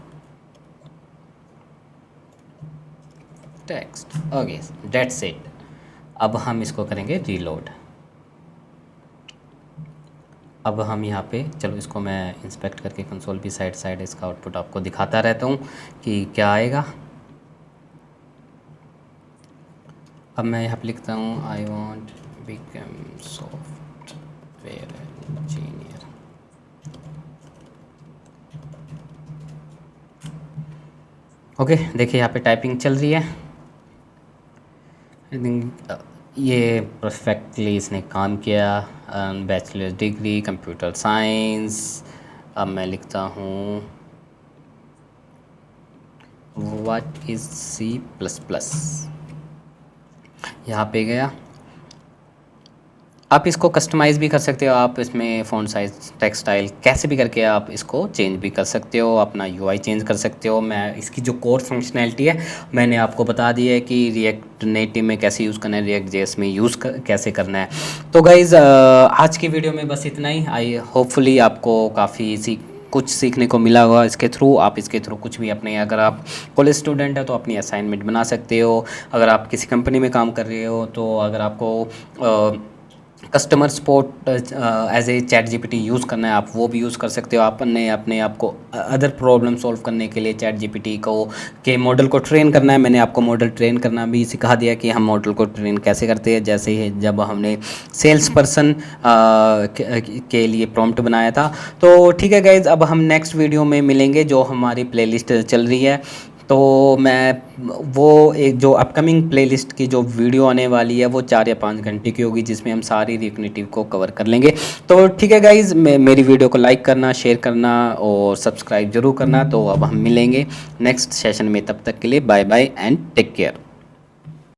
[SPEAKER 2] text. Okay that's it. अब हम इसको करेंगे रीलोड। अब हम यहाँ पे, चलो इसको मैं इंस्पेक्ट करके कंसोल भी साइड इसका आउटपुट आपको दिखाता रहता हूँ कि क्या आएगा। अब मैं यहाँ पे लिखता हूँ आई want become software engineer. Okay देखिए यहाँ पे टाइपिंग चल रही है। आई थिंक ये परफेक्टली इसने काम किया। Bachelor degree computer science. अब मैं लिखता हूँ व्हाट इज़ C++। यहाँ पे गया। आप इसको कस्टमाइज़ भी कर सकते हो, आप इसमें फ़ॉन्ट साइज़ टेक्स्ट स्टाइल कैसे भी करके आप इसको चेंज भी कर सकते हो, अपना UI चेंज कर सकते हो। मैं इसकी जो कोर फंक्शनैलिटी है मैंने आपको बता दी है कि रिएक्ट नेटिव में कैसे यूज़ करना है, रिएक्ट जेएस में कैसे करना है। तो गाइज़ आज की वीडियो में बस इतना ही। आई होपफुली आपको काफ़ी कुछ सीखने को मिला होगा इसके थ्रू। आप इसके थ्रू कुछ भी अपने, अगर आप कॉलेज स्टूडेंट है तो अपनी असाइनमेंट बना सकते हो। अगर आप किसी कंपनी में काम कर रहे हो तो अगर आपको customer support as a chat GPT use करना है, आप वो भी यूज़ कर सकते हो। अपने आप को अदर प्रॉब्लम सॉल्व करने के लिए चैट GPT के मॉडल को ट्रेन करना है। मैंने आपको मॉडल ट्रेन करना भी सिखा दिया कि हम मॉडल को ट्रेन कैसे करते हैं। जैसे ही जब हमने सेल्स पर्सन के लिए प्रॉम्प्ट बनाया था। तो ठीक है गाइज, अब हम नेक्स्ट वीडियो में मिलेंगे। जो हमारी प्लेलिस्ट चल रही है, तो मैं वो एक जो अपकमिंग प्लेलिस्ट की जो वीडियो आने वाली है वो 4 या 5 घंटे की होगी, जिसमें हम सारी रिकनेटिव को कवर कर लेंगे। तो ठीक है गाइज़, मेरी वीडियो को लाइक करना, शेयर करना और सब्सक्राइब जरूर करना। तो अब हम मिलेंगे नेक्स्ट सेशन में, तब तक के लिए bye bye and take care.